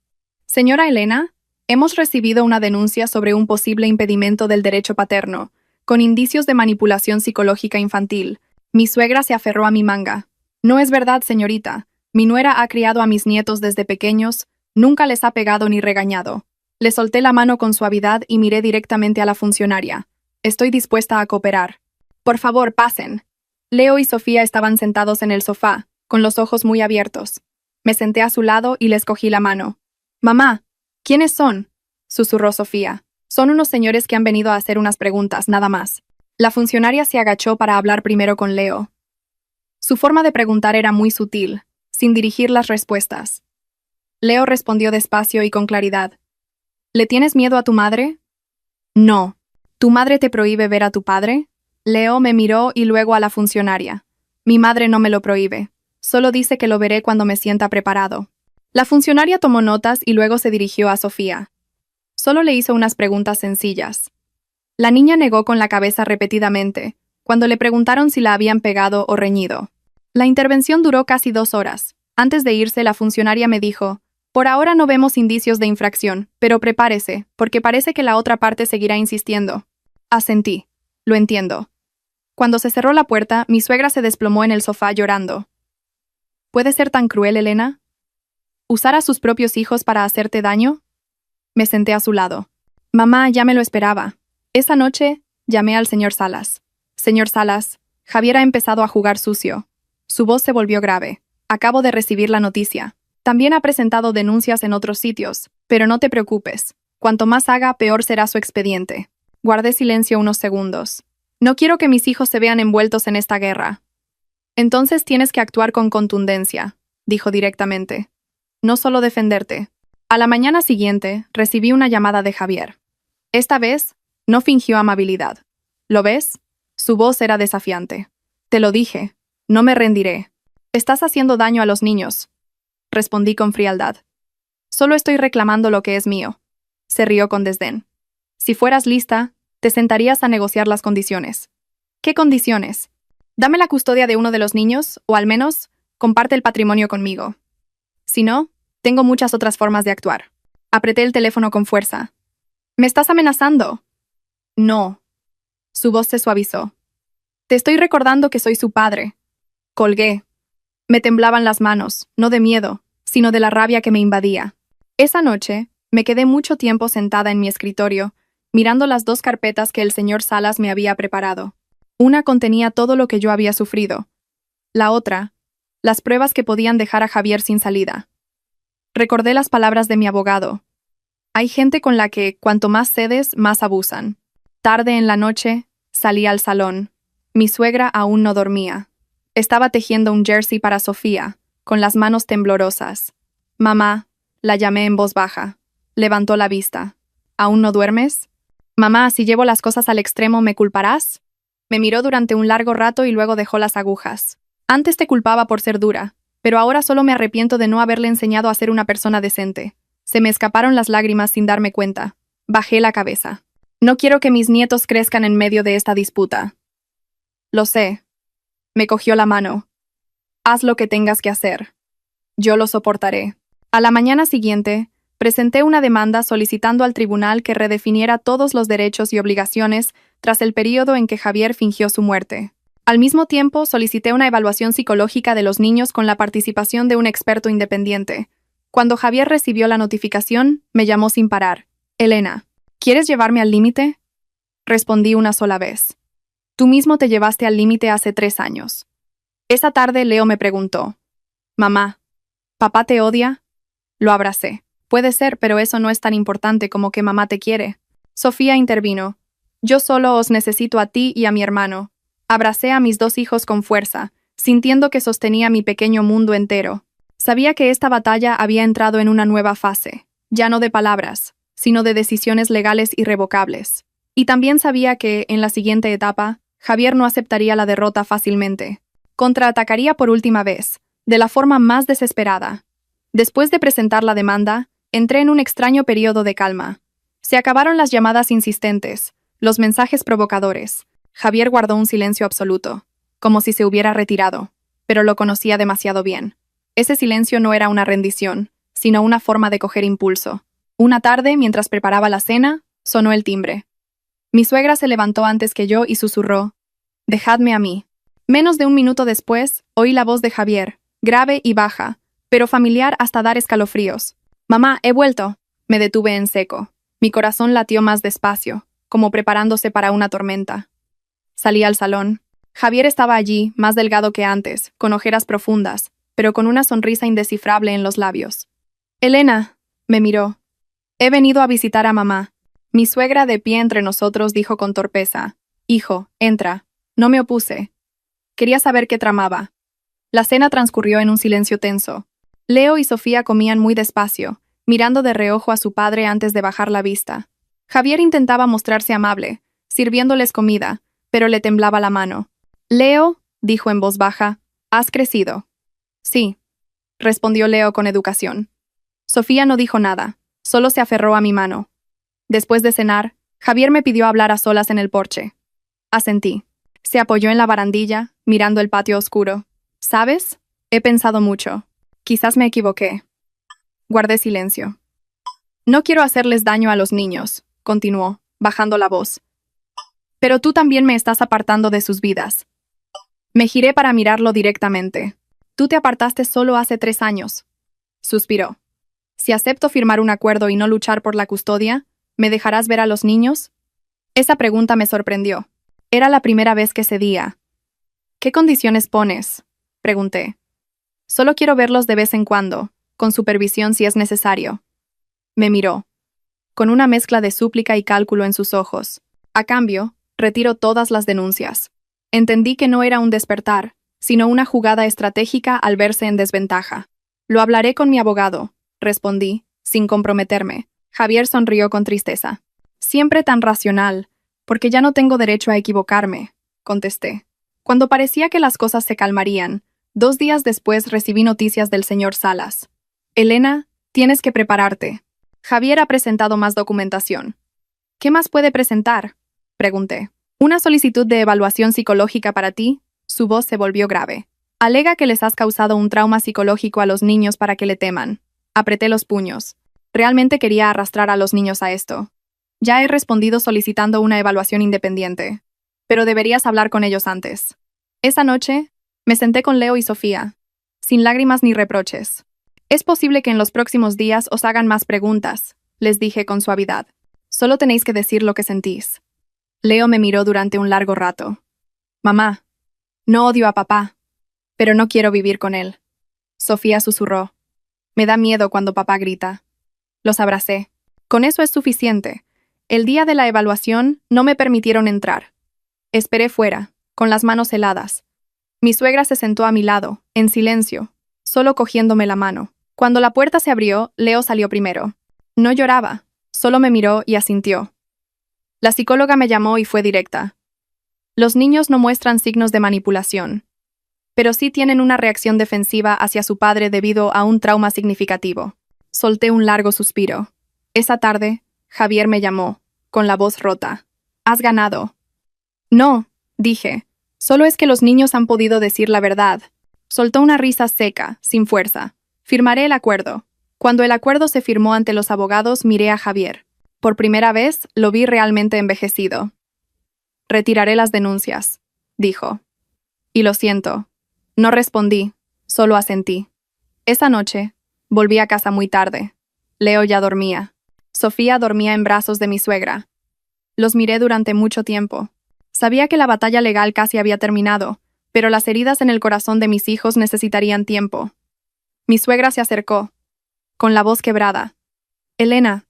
«Señora Elena, hemos recibido una denuncia sobre un posible impedimento del derecho paterno, con indicios de manipulación psicológica infantil». Mi suegra se aferró a mi manga. «No es verdad, señorita. Mi nuera ha criado a mis nietos desde pequeños, nunca les ha pegado ni regañado». Le solté la mano con suavidad y miré directamente a la funcionaria. «Estoy dispuesta a cooperar. Por favor, pasen». Leo y Sofía estaban sentados en el sofá, con los ojos muy abiertos. Me senté a su lado y les cogí la mano. «Mamá, ¿quiénes son?», susurró Sofía. «Son unos señores que han venido a hacer unas preguntas, nada más». La funcionaria se agachó para hablar primero con Leo. Su forma de preguntar era muy sutil, sin dirigir las respuestas. Leo respondió despacio y con claridad. «¿Le tienes miedo a tu madre?» «No». «¿Tu madre te prohíbe ver a tu padre?» Leo me miró y luego a la funcionaria. «Mi madre no me lo prohíbe. Solo dice que lo veré cuando me sienta preparado». La funcionaria tomó notas y luego se dirigió a Sofía. Solo le hizo unas preguntas sencillas. La niña negó con la cabeza repetidamente, cuando le preguntaron si la habían pegado o reñido. La intervención duró casi 2 horas. Antes de irse, la funcionaria me dijo: «Por ahora no vemos indicios de infracción, pero prepárese, porque parece que la otra parte seguirá insistiendo». Asentí. «Lo entiendo». Cuando se cerró la puerta, mi suegra se desplomó en el sofá llorando. «¿Puede ser tan cruel, Elena? ¿Usar a sus propios hijos para hacerte daño?» Me senté a su lado. «Mamá, ya me lo esperaba». Esa noche, llamé al señor Salas. «Señor Salas, Javier ha empezado a jugar sucio». Su voz se volvió grave. «Acabo de recibir la noticia. También ha presentado denuncias en otros sitios, pero no te preocupes. Cuanto más haga, peor será su expediente». Guardé silencio unos segundos. «No quiero que mis hijos se vean envueltos en esta guerra». «Entonces tienes que actuar con contundencia», dijo directamente. «No solo defenderte». A la mañana siguiente, recibí una llamada de Javier. Esta vez, no fingió amabilidad. ¿Lo ves? Su voz era desafiante. «Te lo dije. No me rendiré». «Estás haciendo daño a los niños», respondí con frialdad. «Solo estoy reclamando lo que es mío». Se rió con desdén. «Si fueras lista, te sentarías a negociar las condiciones». «¿Qué condiciones?» «Dame la custodia de uno de los niños, o al menos, comparte el patrimonio conmigo. Si no, tengo muchas otras formas de actuar». Apreté el teléfono con fuerza. «¿Me estás amenazando?» «No». Su voz se suavizó. «Te estoy recordando que soy su padre». Colgué. Me temblaban las manos, no de miedo, sino de la rabia que me invadía. Esa noche, me quedé mucho tiempo sentada en mi escritorio, mirando las 2 carpetas que el señor Salas me había preparado. Una contenía todo lo que yo había sufrido. La otra, las pruebas que podían dejar a Javier sin salida. Recordé las palabras de mi abogado. Hay gente con la que, cuanto más cedes, más abusan. Tarde en la noche, salí al salón. Mi suegra aún no dormía. Estaba tejiendo un jersey para Sofía, con las manos temblorosas. «Mamá», la llamé en voz baja. Levantó la vista. «¿Aún no duermes?» «Mamá, si llevo las cosas al extremo, ¿me culparás?» Me miró durante un largo rato y luego dejó las agujas. «Antes te culpaba por ser dura, pero ahora solo me arrepiento de no haberle enseñado a ser una persona decente. Se me escaparon las lágrimas sin darme cuenta. Bajé la cabeza. No quiero que mis nietos crezcan en medio de esta disputa. Lo sé. Me cogió la mano. Haz lo que tengas que hacer. Yo lo soportaré. A la mañana siguiente, presenté una demanda solicitando al tribunal que redefiniera todos los derechos y obligaciones tras el período en que Javier fingió su muerte. Al mismo tiempo, solicité una evaluación psicológica de los niños con la participación de un experto independiente. Cuando Javier recibió la notificación, me llamó sin parar. Elena, ¿quieres llevarme al límite? Respondí una sola vez. Tú mismo te llevaste al límite hace 3 años. Esa tarde Leo me preguntó, «Mamá, ¿papá te odia?» Lo abracé. Puede ser, pero eso no es tan importante como que mamá te quiere. Sofía intervino. Yo solo os necesito a ti y a mi hermano. Abracé a mis 2 hijos con fuerza, sintiendo que sostenía mi pequeño mundo entero. Sabía que esta batalla había entrado en una nueva fase, ya no de palabras, sino de decisiones legales irrevocables. Y también sabía que, en la siguiente etapa, Javier no aceptaría la derrota fácilmente. Contraatacaría por última vez, de la forma más desesperada. Después de presentar la demanda, entré en un extraño periodo de calma. Se acabaron las llamadas insistentes, los mensajes provocadores. Javier guardó un silencio absoluto, como si se hubiera retirado, pero lo conocía demasiado bien. Ese silencio no era una rendición, sino una forma de coger impulso. Una tarde, mientras preparaba la cena, sonó el timbre. Mi suegra se levantó antes que yo y susurró, «Dejadme a mí». Menos de un minuto después, oí la voz de Javier, grave y baja, pero familiar hasta dar escalofríos. «Mamá, he vuelto». Me detuve en seco. Mi corazón latió más despacio, como preparándose para una tormenta. Salí al salón. Javier estaba allí, más delgado que antes, con ojeras profundas, pero con una sonrisa indescifrable en los labios. «Elena», me miró. «He venido a visitar a mamá». Mi suegra de pie entre nosotros dijo con torpeza, «Hijo, entra». No me opuse. Quería saber qué tramaba. La cena transcurrió en un silencio tenso. Leo y Sofía comían muy despacio, mirando de reojo a su padre antes de bajar la vista. Javier intentaba mostrarse amable, sirviéndoles comida, pero le temblaba la mano. «Leo», dijo en voz baja, «has crecido». «Sí», respondió Leo con educación. Sofía no dijo nada, solo se aferró a mi mano. Después de cenar, Javier me pidió hablar a solas en el porche. Asentí. Se apoyó en la barandilla, mirando el patio oscuro. «¿Sabes? He pensado mucho. Quizás me equivoqué». Guardé silencio. «No quiero hacerles daño a los niños», continuó, bajando la voz. «Pero tú también me estás apartando de sus vidas». Me giré para mirarlo directamente. «Tú te apartaste solo hace 3 años». Suspiró. «Si acepto firmar un acuerdo y no luchar por la custodia, ¿me dejarás ver a los niños?» Esa pregunta me sorprendió. Era la primera vez que cedía. «¿Qué condiciones pones?», pregunté. «Solo quiero verlos de vez en cuando, con supervisión si es necesario». Me miró, con una mezcla de súplica y cálculo en sus ojos. «A cambio, retiro todas las denuncias». Entendí que no era un despertar, sino una jugada estratégica al verse en desventaja. «Lo hablaré con mi abogado», respondí, sin comprometerme. Javier sonrió con tristeza. «Siempre tan racional, porque ya no tengo derecho a equivocarme», contesté. Cuando parecía que las cosas se calmarían, 2 días después recibí noticias del señor Salas. «Elena, tienes que prepararte. Javier ha presentado más documentación». «¿Qué más puede presentar?», pregunté. «Una solicitud de evaluación psicológica para ti». Su voz se volvió grave. «Alega que les has causado un trauma psicológico a los niños para que le teman». Apreté los puños. Realmente quería arrastrar a los niños a esto. «Ya he respondido solicitando una evaluación independiente. Pero deberías hablar con ellos antes». Esa noche, me senté con Leo y Sofía, sin lágrimas ni reproches. «Es posible que en los próximos días os hagan más preguntas», les dije con suavidad. «Solo tenéis que decir lo que sentís». Leo me miró durante un largo rato. «Mamá, no odio a papá, pero no quiero vivir con él». Sofía susurró. «Me da miedo cuando papá grita». Los abracé. «Con eso es suficiente». El día de la evaluación no me permitieron entrar. Esperé fuera, con las manos heladas. Mi suegra se sentó a mi lado, en silencio, solo cogiéndome la mano. Cuando la puerta se abrió, Leo salió primero. No lloraba, solo me miró y asintió. La psicóloga me llamó y fue directa. «Los niños no muestran signos de manipulación, pero sí tienen una reacción defensiva hacia su padre debido a un trauma significativo. Solté un largo suspiro. Esa tarde, Javier me llamó, con la voz rota. «Has ganado». «No», dije. «Solo es que los niños han podido decir la verdad». Soltó una risa seca, sin fuerza. «Firmaré el acuerdo». Cuando el acuerdo se firmó ante los abogados, miré a Javier. Por primera vez, lo vi realmente envejecido. «Retiraré las denuncias», dijo. «Y lo siento». No respondí, solo asentí. Esa noche, volví a casa muy tarde. Leo ya dormía. Sofía dormía en brazos de mi suegra. Los miré durante mucho tiempo. Sabía que la batalla legal casi había terminado, pero las heridas en el corazón de mis hijos necesitarían tiempo. Mi suegra se acercó, con la voz quebrada. «Elena,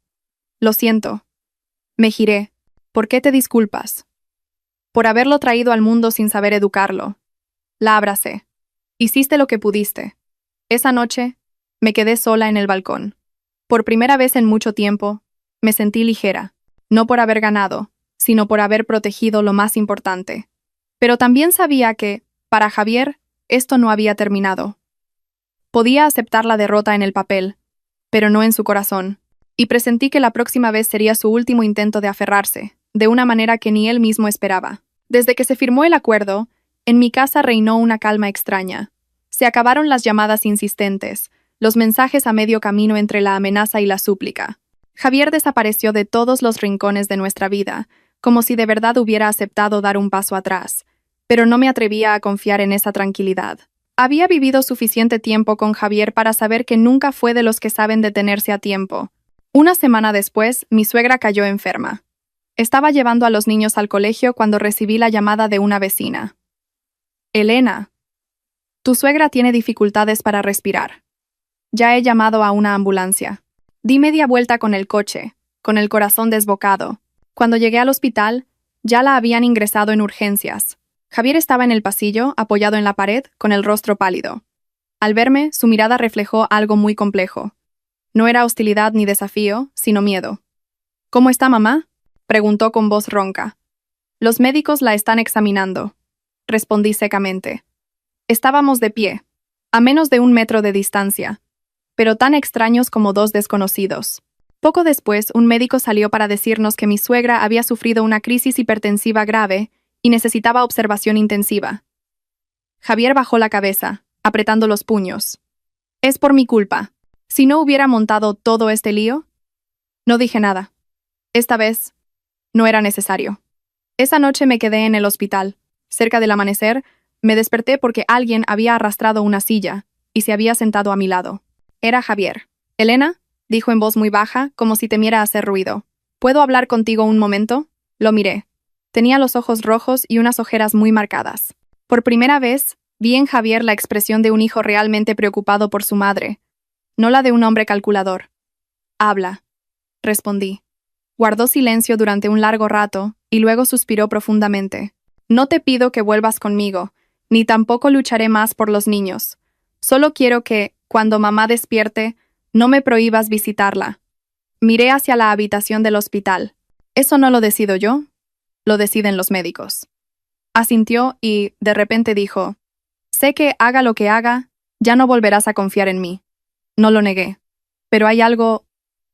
lo siento». Me giré. «¿Por qué te disculpas?» «Por haberlo traído al mundo sin saber educarlo». La abracé. «Hiciste lo que pudiste». Esa noche, me quedé sola en el balcón. Por primera vez en mucho tiempo, me sentí ligera, no por haber ganado, sino por haber protegido lo más importante. Pero también sabía que, para Javier, esto no había terminado. Podía aceptar la derrota en el papel, pero no en su corazón, y presentí que la próxima vez sería su último intento de aferrarse, de una manera que ni él mismo esperaba. Desde que se firmó el acuerdo, en mi casa reinó una calma extraña. Se acabaron las llamadas insistentes, los mensajes a medio camino entre la amenaza y la súplica. Javier desapareció de todos los rincones de nuestra vida, como si de verdad hubiera aceptado dar un paso atrás, pero no me atrevía a confiar en esa tranquilidad. Había vivido suficiente tiempo con Javier para saber que nunca fue de los que saben detenerse a tiempo. Una semana después, mi suegra cayó enferma. Estaba llevando a los niños al colegio cuando recibí la llamada de una vecina. «Elena, tu suegra tiene dificultades para respirar. Ya he llamado a una ambulancia». Di media vuelta con el coche, con el corazón desbocado. Cuando llegué al hospital, ya la habían ingresado en urgencias. Javier estaba en el pasillo, apoyado en la pared, con el rostro pálido. Al verme, su mirada reflejó algo muy complejo. No era hostilidad ni desafío, sino miedo. «¿Cómo está mamá?», preguntó con voz ronca. «Los médicos la están examinando», respondí secamente. Estábamos de pie, a menos de 1 metro de distancia, pero tan extraños como dos desconocidos. Poco después, un médico salió para decirnos que mi suegra había sufrido una crisis hipertensiva grave y necesitaba observación intensiva. Javier bajó la cabeza, apretando los puños. «Es por mi culpa. Si no hubiera montado todo este lío». No dije nada. Esta vez, no era necesario. Esa noche me quedé en el hospital. Cerca del amanecer, me desperté porque alguien había arrastrado una silla y se había sentado a mi lado. Era Javier. «Elena», dijo en voz muy baja, como si temiera hacer ruido. «¿Puedo hablar contigo un momento?» Lo miré. Tenía los ojos rojos y unas ojeras muy marcadas. Por primera vez, vi en Javier la expresión de un hijo realmente preocupado por su madre, no la de un hombre calculador. «Habla», respondí. Guardó silencio durante un largo rato y luego suspiró profundamente. «No te pido que vuelvas conmigo, ni tampoco lucharé más por los niños. Solo quiero que, cuando mamá despierte, no me prohíbas visitarla». Miré hacia la habitación del hospital. «Eso no lo decido yo, lo deciden los médicos». Asintió y, de repente dijo, «Sé que, haga lo que haga, ya no volverás a confiar en mí». No lo negué. «Pero hay algo…»,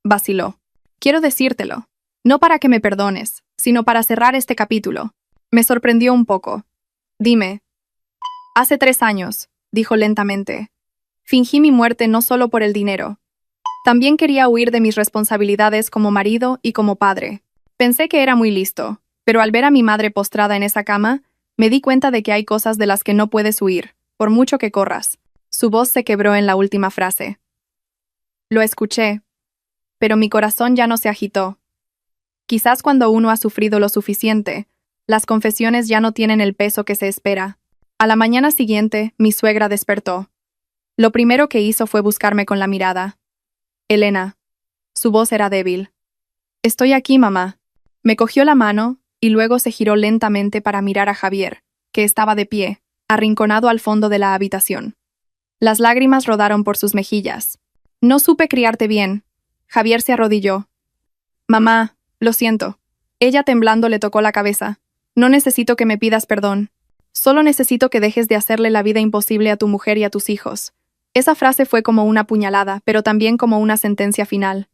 vaciló. «Quiero decírtelo. No para que me perdones, sino para cerrar este capítulo». Me sorprendió un poco. «Dime». «Hace 3 años», dijo lentamente. «Fingí mi muerte no solo por el dinero. También quería huir de mis responsabilidades como marido y como padre. Pensé que era muy listo, pero al ver a mi madre postrada en esa cama, me di cuenta de que hay cosas de las que no puedes huir, por mucho que corras». Su voz se quebró en la última frase. Lo escuché, pero mi corazón ya no se agitó. Quizás cuando uno ha sufrido lo suficiente, las confesiones ya no tienen el peso que se espera. A la mañana siguiente, mi suegra despertó. Lo primero que hizo fue buscarme con la mirada. «Elena». Su voz era débil. «Estoy aquí, mamá». Me cogió la mano y luego se giró lentamente para mirar a Javier, que estaba de pie, arrinconado al fondo de la habitación. Las lágrimas rodaron por sus mejillas. «No supe criarte bien». Javier se arrodilló. «Mamá, lo siento». Ella temblando le tocó la cabeza. «No necesito que me pidas perdón. Solo necesito que dejes de hacerle la vida imposible a tu mujer y a tus hijos. Esa frase fue como una puñalada, pero también como una sentencia final.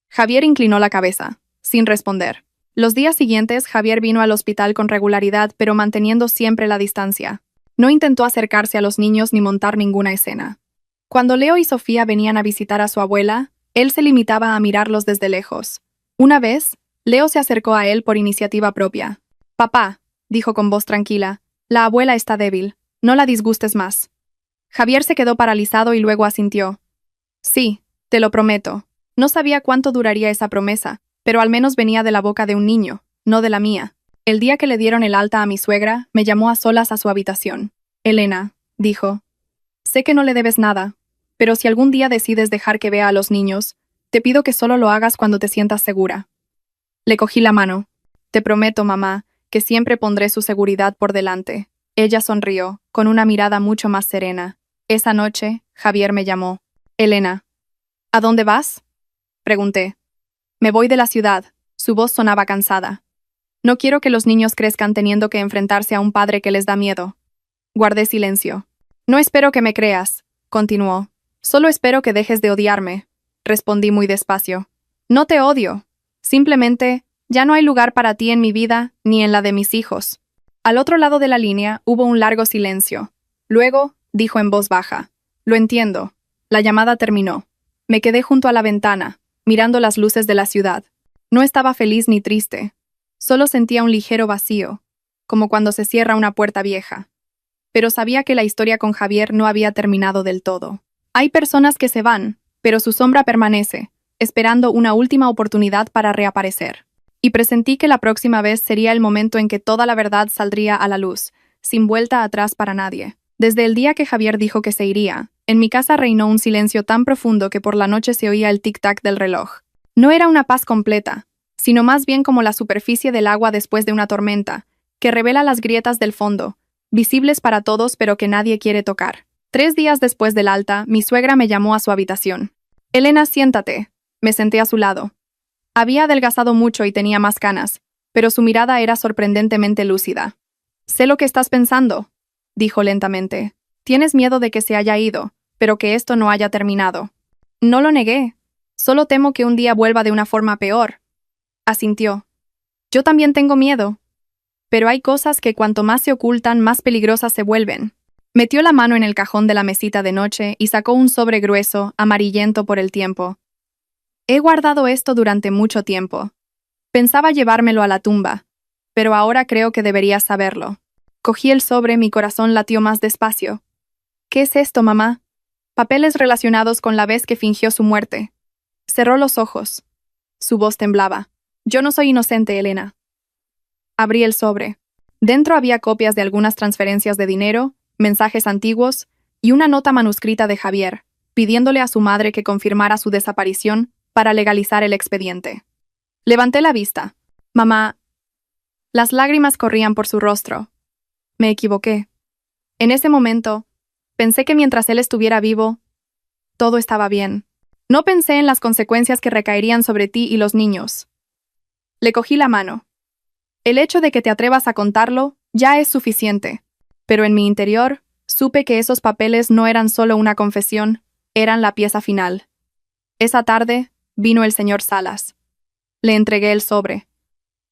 Javier inclinó la cabeza, sin responder. Los días siguientes, Javier vino al hospital con regularidad, pero manteniendo siempre la distancia. No intentó acercarse a los niños ni montar ninguna escena. Cuando Leo y Sofía venían a visitar a su abuela, él se limitaba a mirarlos desde lejos. Una vez, Leo se acercó a él por iniciativa propia. «Papá», dijo con voz tranquila, «la abuela está débil. No la disgustes más». Javier se quedó paralizado y luego asintió. «Sí, te lo prometo». No sabía cuánto duraría esa promesa, pero al menos venía de la boca de un niño, no de la mía. El día que le dieron el alta a mi suegra, me llamó a solas a su habitación. «Elena», dijo, «sé que no le debes nada, pero si algún día decides dejar que vea a los niños, te pido que solo lo hagas cuando te sientas segura». Le cogí la mano. «Te prometo, mamá, que siempre pondré su seguridad por delante». Ella sonrió, con una mirada mucho más serena. Esa noche, Javier me llamó. «Elena, ¿a dónde vas?», pregunté. «Me voy de la ciudad». Su voz sonaba cansada. «No quiero que los niños crezcan teniendo que enfrentarse a un padre que les da miedo». Guardé silencio. «No espero que me creas», continuó. «Solo espero que dejes de odiarme», respondí muy despacio. «No te odio. Simplemente, ya no hay lugar para ti en mi vida ni en la de mis hijos». Al otro lado de la línea hubo un largo silencio. Luego, dijo en voz baja, «Lo entiendo». La llamada terminó. Me quedé junto a la ventana, mirando las luces de la ciudad. No estaba feliz ni triste. Solo sentía un ligero vacío, como cuando se cierra una puerta vieja. Pero sabía que la historia con Javier no había terminado del todo. Hay personas que se van, pero su sombra permanece, esperando una última oportunidad para reaparecer. Y presentí que la próxima vez sería el momento en que toda la verdad saldría a la luz, sin vuelta atrás para nadie. Desde el día que Javier dijo que se iría, en mi casa reinó un silencio tan profundo que por la noche se oía el tic-tac del reloj. No era una paz completa, sino más bien como la superficie del agua después de una tormenta, que revela las grietas del fondo, visibles para todos pero que nadie quiere tocar. 3 días después del alta, mi suegra me llamó a su habitación. «Elena, siéntate». Me senté a su lado. Había adelgazado mucho y tenía más canas, pero su mirada era sorprendentemente lúcida. «Sé lo que estás pensando», dijo lentamente. «Tienes miedo de que se haya ido, pero que esto no haya terminado». No lo negué. «Solo temo que un día vuelva de una forma peor», asintió. «Yo también tengo miedo. Pero hay cosas que cuanto más se ocultan, más peligrosas se vuelven». Metió la mano en el cajón de la mesita de noche y sacó un sobre grueso, amarillento por el tiempo. «He guardado esto durante mucho tiempo. Pensaba llevármelo a la tumba, pero ahora creo que deberías saberlo». Cogí el sobre, mi corazón latió más despacio. «¿Qué es esto, mamá?» «Papeles relacionados con la vez que fingió su muerte». Cerró los ojos. Su voz temblaba. «Yo no soy inocente, Elena». Abrí el sobre. Dentro había copias de algunas transferencias de dinero, mensajes antiguos y una nota manuscrita de Javier, pidiéndole a su madre que confirmara su desaparición para legalizar el expediente. Levanté la vista. «Mamá». Las lágrimas corrían por su rostro. Me equivoqué. En ese momento, pensé que mientras él estuviera vivo, todo estaba bien. No pensé en las consecuencias que recaerían sobre ti y los niños. Le cogí la mano. «El hecho de que te atrevas a contarlo ya es suficiente». Pero en mi interior, supe que esos papeles no eran solo una confesión, eran la pieza final. Esa tarde, vino el señor Salas. Le entregué el sobre.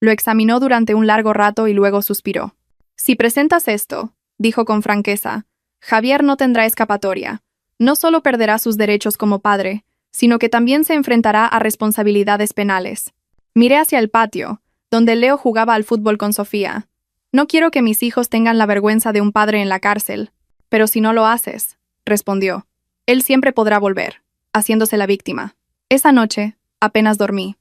Lo examinó durante un largo rato y luego suspiró. «Si presentas esto», dijo con franqueza, «Javier no tendrá escapatoria. No solo perderá sus derechos como padre, sino que también se enfrentará a responsabilidades penales». Miré hacia el patio, donde Leo jugaba al fútbol con Sofía. «No quiero que mis hijos tengan la vergüenza de un padre en la cárcel, pero si no lo haces», respondió, «él siempre podrá volver», haciéndose la víctima. Esa noche, apenas dormí.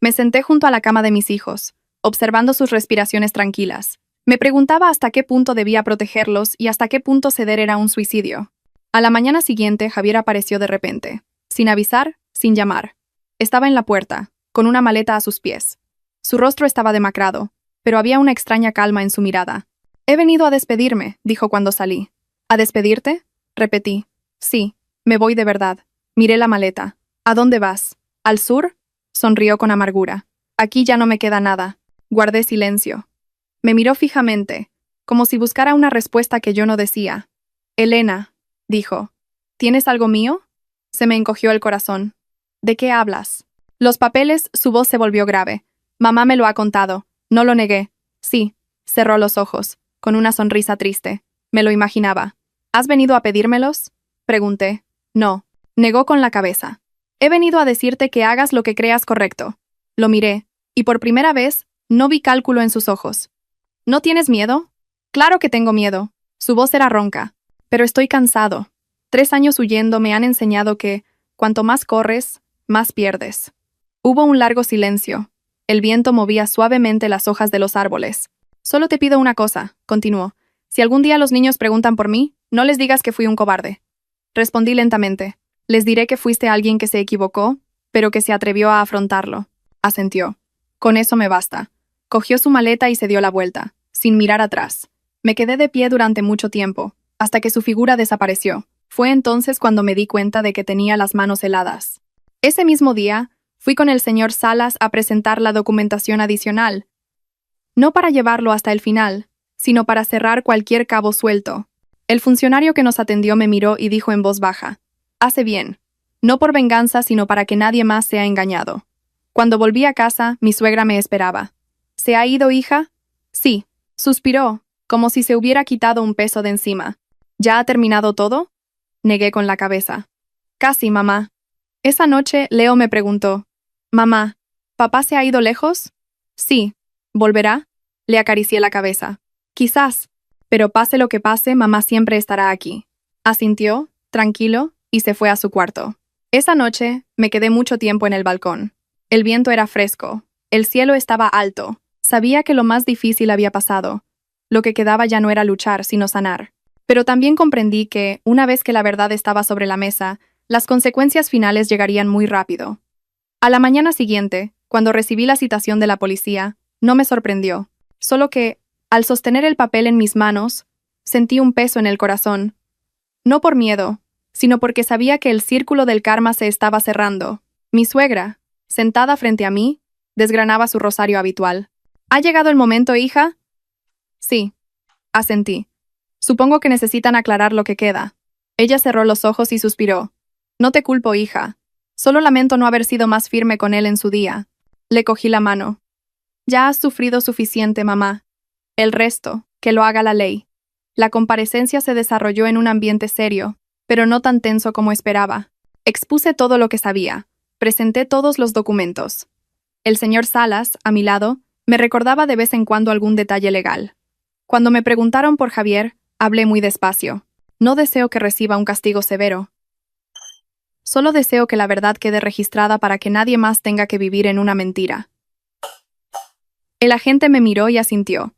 Me senté junto a la cama de mis hijos, observando sus respiraciones tranquilas. Me preguntaba hasta qué punto debía protegerlos y hasta qué punto ceder era un suicidio. A la mañana siguiente, Javier apareció de repente, sin avisar, sin llamar. Estaba en la puerta, con una maleta a sus pies. Su rostro estaba demacrado, pero había una extraña calma en su mirada. «He venido a despedirme», dijo cuando salí. «¿A despedirte?», repetí. «Sí, me voy de verdad». Miré la maleta. «¿A dónde vas? ¿Al sur?», sonrió con amargura. «Aquí ya no me queda nada». Guardé silencio. Me miró fijamente, como si buscara una respuesta que yo no decía. «Elena», dijo, ¿Tienes algo mío? Se me encogió el corazón. ¿De qué hablas? Los papeles, su voz se volvió grave. Mamá me lo ha contado. No lo negué. Sí. Cerró los ojos, con una sonrisa triste. Me lo imaginaba. ¿Has venido a pedírmelos? Pregunté. No. Negó con la cabeza. He venido a decirte que hagas lo que creas correcto. Lo miré, y por primera vez, no vi cálculo en sus ojos. ¿No tienes miedo? Claro que tengo miedo. Su voz era ronca. Pero estoy cansado. 3 años huyendo me han enseñado que, cuanto más corres, más pierdes. Hubo un largo silencio. El viento movía suavemente las hojas de los árboles. Solo te pido una cosa, continuó. Si algún día los niños preguntan por mí, no les digas que fui un cobarde. Respondí lentamente. Les diré que fuiste alguien que se equivocó, pero que se atrevió a afrontarlo. Asintió. Con eso me basta. Cogió su maleta y se dio la vuelta, sin mirar atrás. Me quedé de pie durante mucho tiempo, hasta que su figura desapareció. Fue entonces cuando me di cuenta de que tenía las manos heladas. Ese mismo día, fui con el señor Salas a presentar la documentación adicional. No para llevarlo hasta el final, sino para cerrar cualquier cabo suelto. El funcionario que nos atendió me miró y dijo en voz baja: «Hace bien. No por venganza, sino para que nadie más sea engañado». Cuando volví a casa, mi suegra me esperaba. «¿Se ha ido, hija?» «Sí», suspiró, como si se hubiera quitado un peso de encima. «¿Ya ha terminado todo?» Negué con la cabeza. «Casi, mamá». Esa noche, Leo me preguntó: «Mamá, ¿papá se ha ido lejos?» «Sí». «¿Volverá?» Le acaricié la cabeza. «Quizás. Pero pase lo que pase, mamá siempre estará aquí». Asintió, tranquilo, y se fue a su cuarto. Esa noche, me quedé mucho tiempo en el balcón. El viento era fresco. El cielo estaba alto. Sabía que lo más difícil había pasado. Lo que quedaba ya no era luchar, sino sanar. Pero también comprendí que, una vez que la verdad estaba sobre la mesa, las consecuencias finales llegarían muy rápido. A la mañana siguiente, cuando recibí la citación de la policía, no me sorprendió. Solo que, al sostener el papel en mis manos, sentí un peso en el corazón. No por miedo, sino porque sabía que el círculo del karma se estaba cerrando. Mi suegra, sentada frente a mí, desgranaba su rosario habitual. ¿Ha llegado el momento, hija? Sí. Asentí. Supongo que necesitan aclarar lo que queda. Ella cerró los ojos y suspiró. No te culpo, hija. Solo lamento no haber sido más firme con él en su día. Le cogí la mano. Ya has sufrido suficiente, mamá. El resto, que lo haga la ley. La comparecencia se desarrolló en un ambiente serio, pero no tan tenso como esperaba. Expuse todo lo que sabía. Presenté todos los documentos. El señor Salas, a mi lado, me recordaba de vez en cuando algún detalle legal. Cuando me preguntaron por Javier, hablé muy despacio. No deseo que reciba un castigo severo. Solo deseo que la verdad quede registrada para que nadie más tenga que vivir en una mentira. El agente me miró y asintió.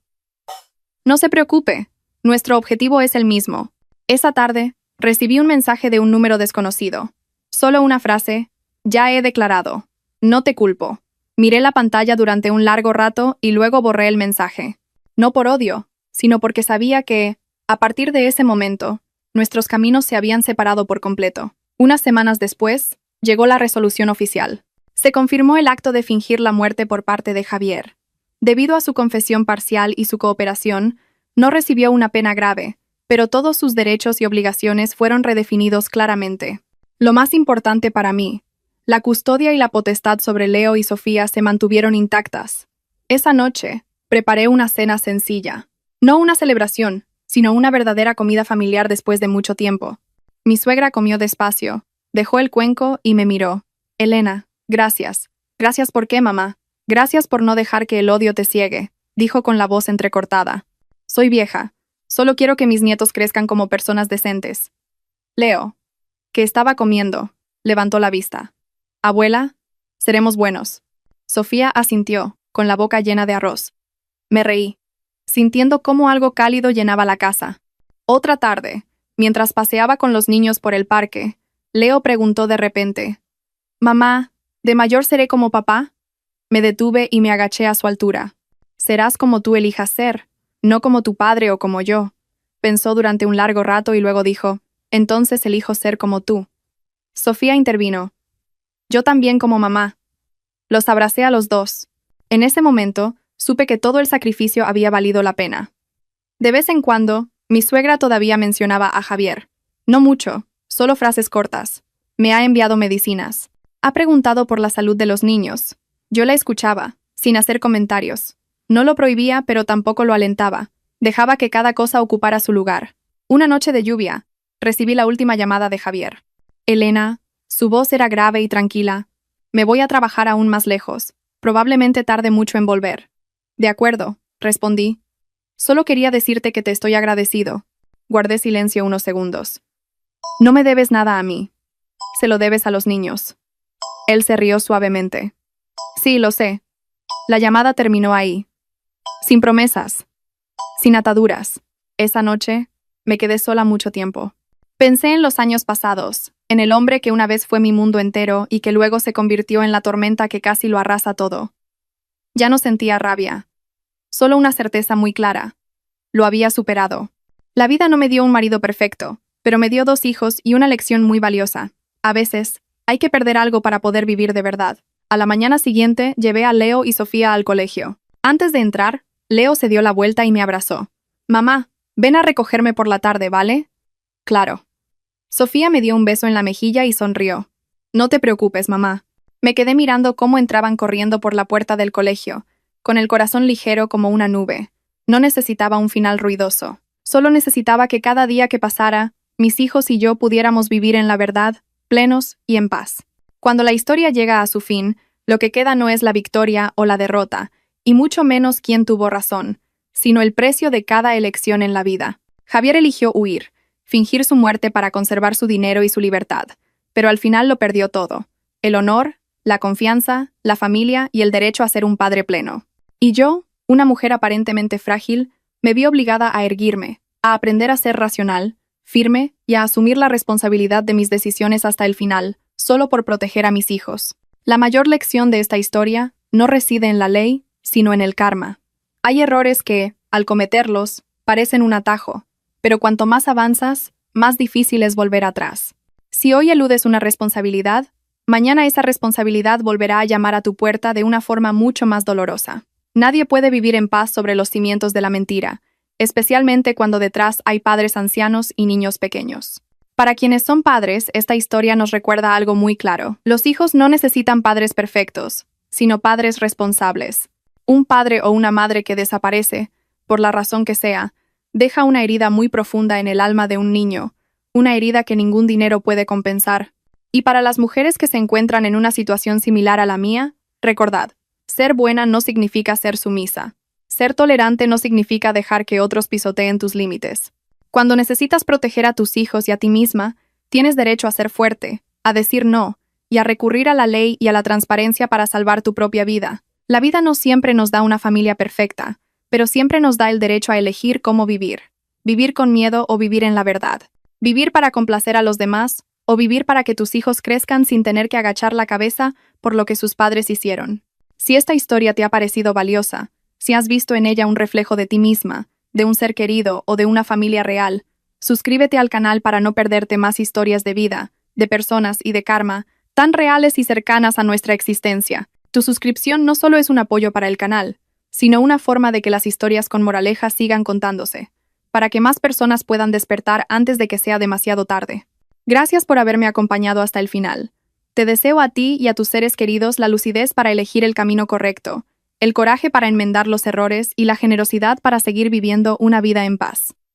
No se preocupe, nuestro objetivo es el mismo. Esa tarde, recibí un mensaje de un número desconocido. Solo una frase: «Ya he declarado. No te culpo». Miré la pantalla durante un largo rato y luego borré el mensaje. No por odio, sino porque sabía que, a partir de ese momento, nuestros caminos se habían separado por completo. Unas semanas después, llegó la resolución oficial. Se confirmó el acto de fingir la muerte por parte de Javier. Debido a su confesión parcial y su cooperación, no recibió una pena grave, pero todos sus derechos y obligaciones fueron redefinidos claramente. Lo más importante para mí, la custodia y la potestad sobre Leo y Sofía se mantuvieron intactas. Esa noche, preparé una cena sencilla. No una celebración, sino una verdadera comida familiar después de mucho tiempo. Mi suegra comió despacio, dejó el cuenco y me miró. «Elena, gracias». «¿Gracias por qué, mamá?» «Gracias por no dejar que el odio te ciegue», dijo con la voz entrecortada. «Soy vieja. Solo quiero que mis nietos crezcan como personas decentes». Leo, que estaba comiendo, levantó la vista. «Abuela, seremos buenos». Sofía asintió, con la boca llena de arroz. Me reí, sintiendo cómo algo cálido llenaba la casa. Otra tarde, mientras paseaba con los niños por el parque, Leo preguntó de repente: «Mamá, ¿de mayor seré como papá?» Me detuve y me agaché a su altura. «Serás como tú elijas ser, no como tu padre o como yo». Pensó durante un largo rato y luego dijo: «Entonces elijo ser como tú». Sofía intervino: «Yo también como mamá». Los abracé a los dos. En ese momento, supe que todo el sacrificio había valido la pena. De vez en cuando, mi suegra todavía mencionaba a Javier. No mucho, Solo frases cortas. Me ha enviado medicinas. Ha preguntado por la salud de los niños. Yo la escuchaba, sin hacer comentarios. No lo prohibía, pero tampoco lo alentaba. Dejaba que cada cosa ocupara su lugar. Una noche de lluvia, recibí la última llamada de Javier. Elena, su voz era grave y tranquila. Me voy a trabajar aún más lejos. Probablemente tarde mucho en volver. De acuerdo, respondí. Solo quería decirte que te estoy agradecido. Guardé silencio unos segundos. No me debes nada a mí. Se lo debes a los niños. Él se rió suavemente. Sí, lo sé. La llamada terminó ahí. Sin promesas. Sin ataduras. Esa noche, me quedé sola mucho tiempo. Pensé en los años pasados, en el hombre que una vez fue mi mundo entero y que luego se convirtió en la tormenta que casi lo arrasa todo. Ya no sentía rabia. Solo una certeza muy clara. Lo había superado. La vida no me dio un marido perfecto, pero me dio 2 hijos y una lección muy valiosa. A veces, hay que perder algo para poder vivir de verdad. A la mañana siguiente, llevé a Leo y Sofía al colegio. Antes de entrar, Leo se dio la vuelta y me abrazó. Mamá, ven a recogerme por la tarde, ¿vale? Claro. Sofía me dio un beso en la mejilla y sonrió. No te preocupes, mamá. Me quedé mirando cómo entraban corriendo por la puerta del colegio, con el corazón ligero como una nube. No necesitaba un final ruidoso. Solo necesitaba que cada día que pasara, mis hijos y yo pudiéramos vivir en la verdad, plenos y en paz. Cuando la historia llega a su fin, lo que queda no es la victoria o la derrota, y mucho menos quién tuvo razón, sino el precio de cada elección en la vida. Javier eligió huir, fingir su muerte para conservar su dinero y su libertad, pero al final lo perdió todo: el honor, la confianza, la familia y el derecho a ser un padre pleno. Y yo, una mujer aparentemente frágil, me vi obligada a erguirme, a aprender a ser racional, firme y a asumir la responsabilidad de mis decisiones hasta el final, solo por proteger a mis hijos. La mayor lección de esta historia no reside en la ley, sino en el karma. Hay errores que, al cometerlos, parecen un atajo, pero cuanto más avanzas, más difícil es volver atrás. Si hoy eludes una responsabilidad, mañana esa responsabilidad volverá a llamar a tu puerta de una forma mucho más dolorosa. Nadie puede vivir en paz sobre los cimientos de la mentira, especialmente cuando detrás hay padres ancianos y niños pequeños. Para quienes son padres, esta historia nos recuerda algo muy claro. Los hijos no necesitan padres perfectos, sino padres responsables. Un padre o una madre que desaparece, por la razón que sea, deja una herida muy profunda en el alma de un niño, una herida que ningún dinero puede compensar. Y para las mujeres que se encuentran en una situación similar a la mía, recordad, ser buena no significa ser sumisa. Ser tolerante no significa dejar que otros pisoteen tus límites. Cuando necesitas proteger a tus hijos y a ti misma, tienes derecho a ser fuerte, a decir no, y a recurrir a la ley y a la transparencia para salvar tu propia vida. La vida no siempre nos da una familia perfecta, pero siempre nos da el derecho a elegir cómo vivir. Vivir con miedo o vivir en la verdad. Vivir para complacer a los demás o vivir para que tus hijos crezcan sin tener que agachar la cabeza por lo que sus padres hicieron. Si esta historia te ha parecido valiosa, si has visto en ella un reflejo de ti misma, de un ser querido o de una familia real, suscríbete al canal para no perderte más historias de vida, de personas y de karma, tan reales y cercanas a nuestra existencia. Tu suscripción no solo es un apoyo para el canal, sino una forma de que las historias con moraleja sigan contándose, para que más personas puedan despertar antes de que sea demasiado tarde. Gracias por haberme acompañado hasta el final. Te deseo a ti y a tus seres queridos la lucidez para elegir el camino correcto, el coraje para enmendar los errores y la generosidad para seguir viviendo una vida en paz.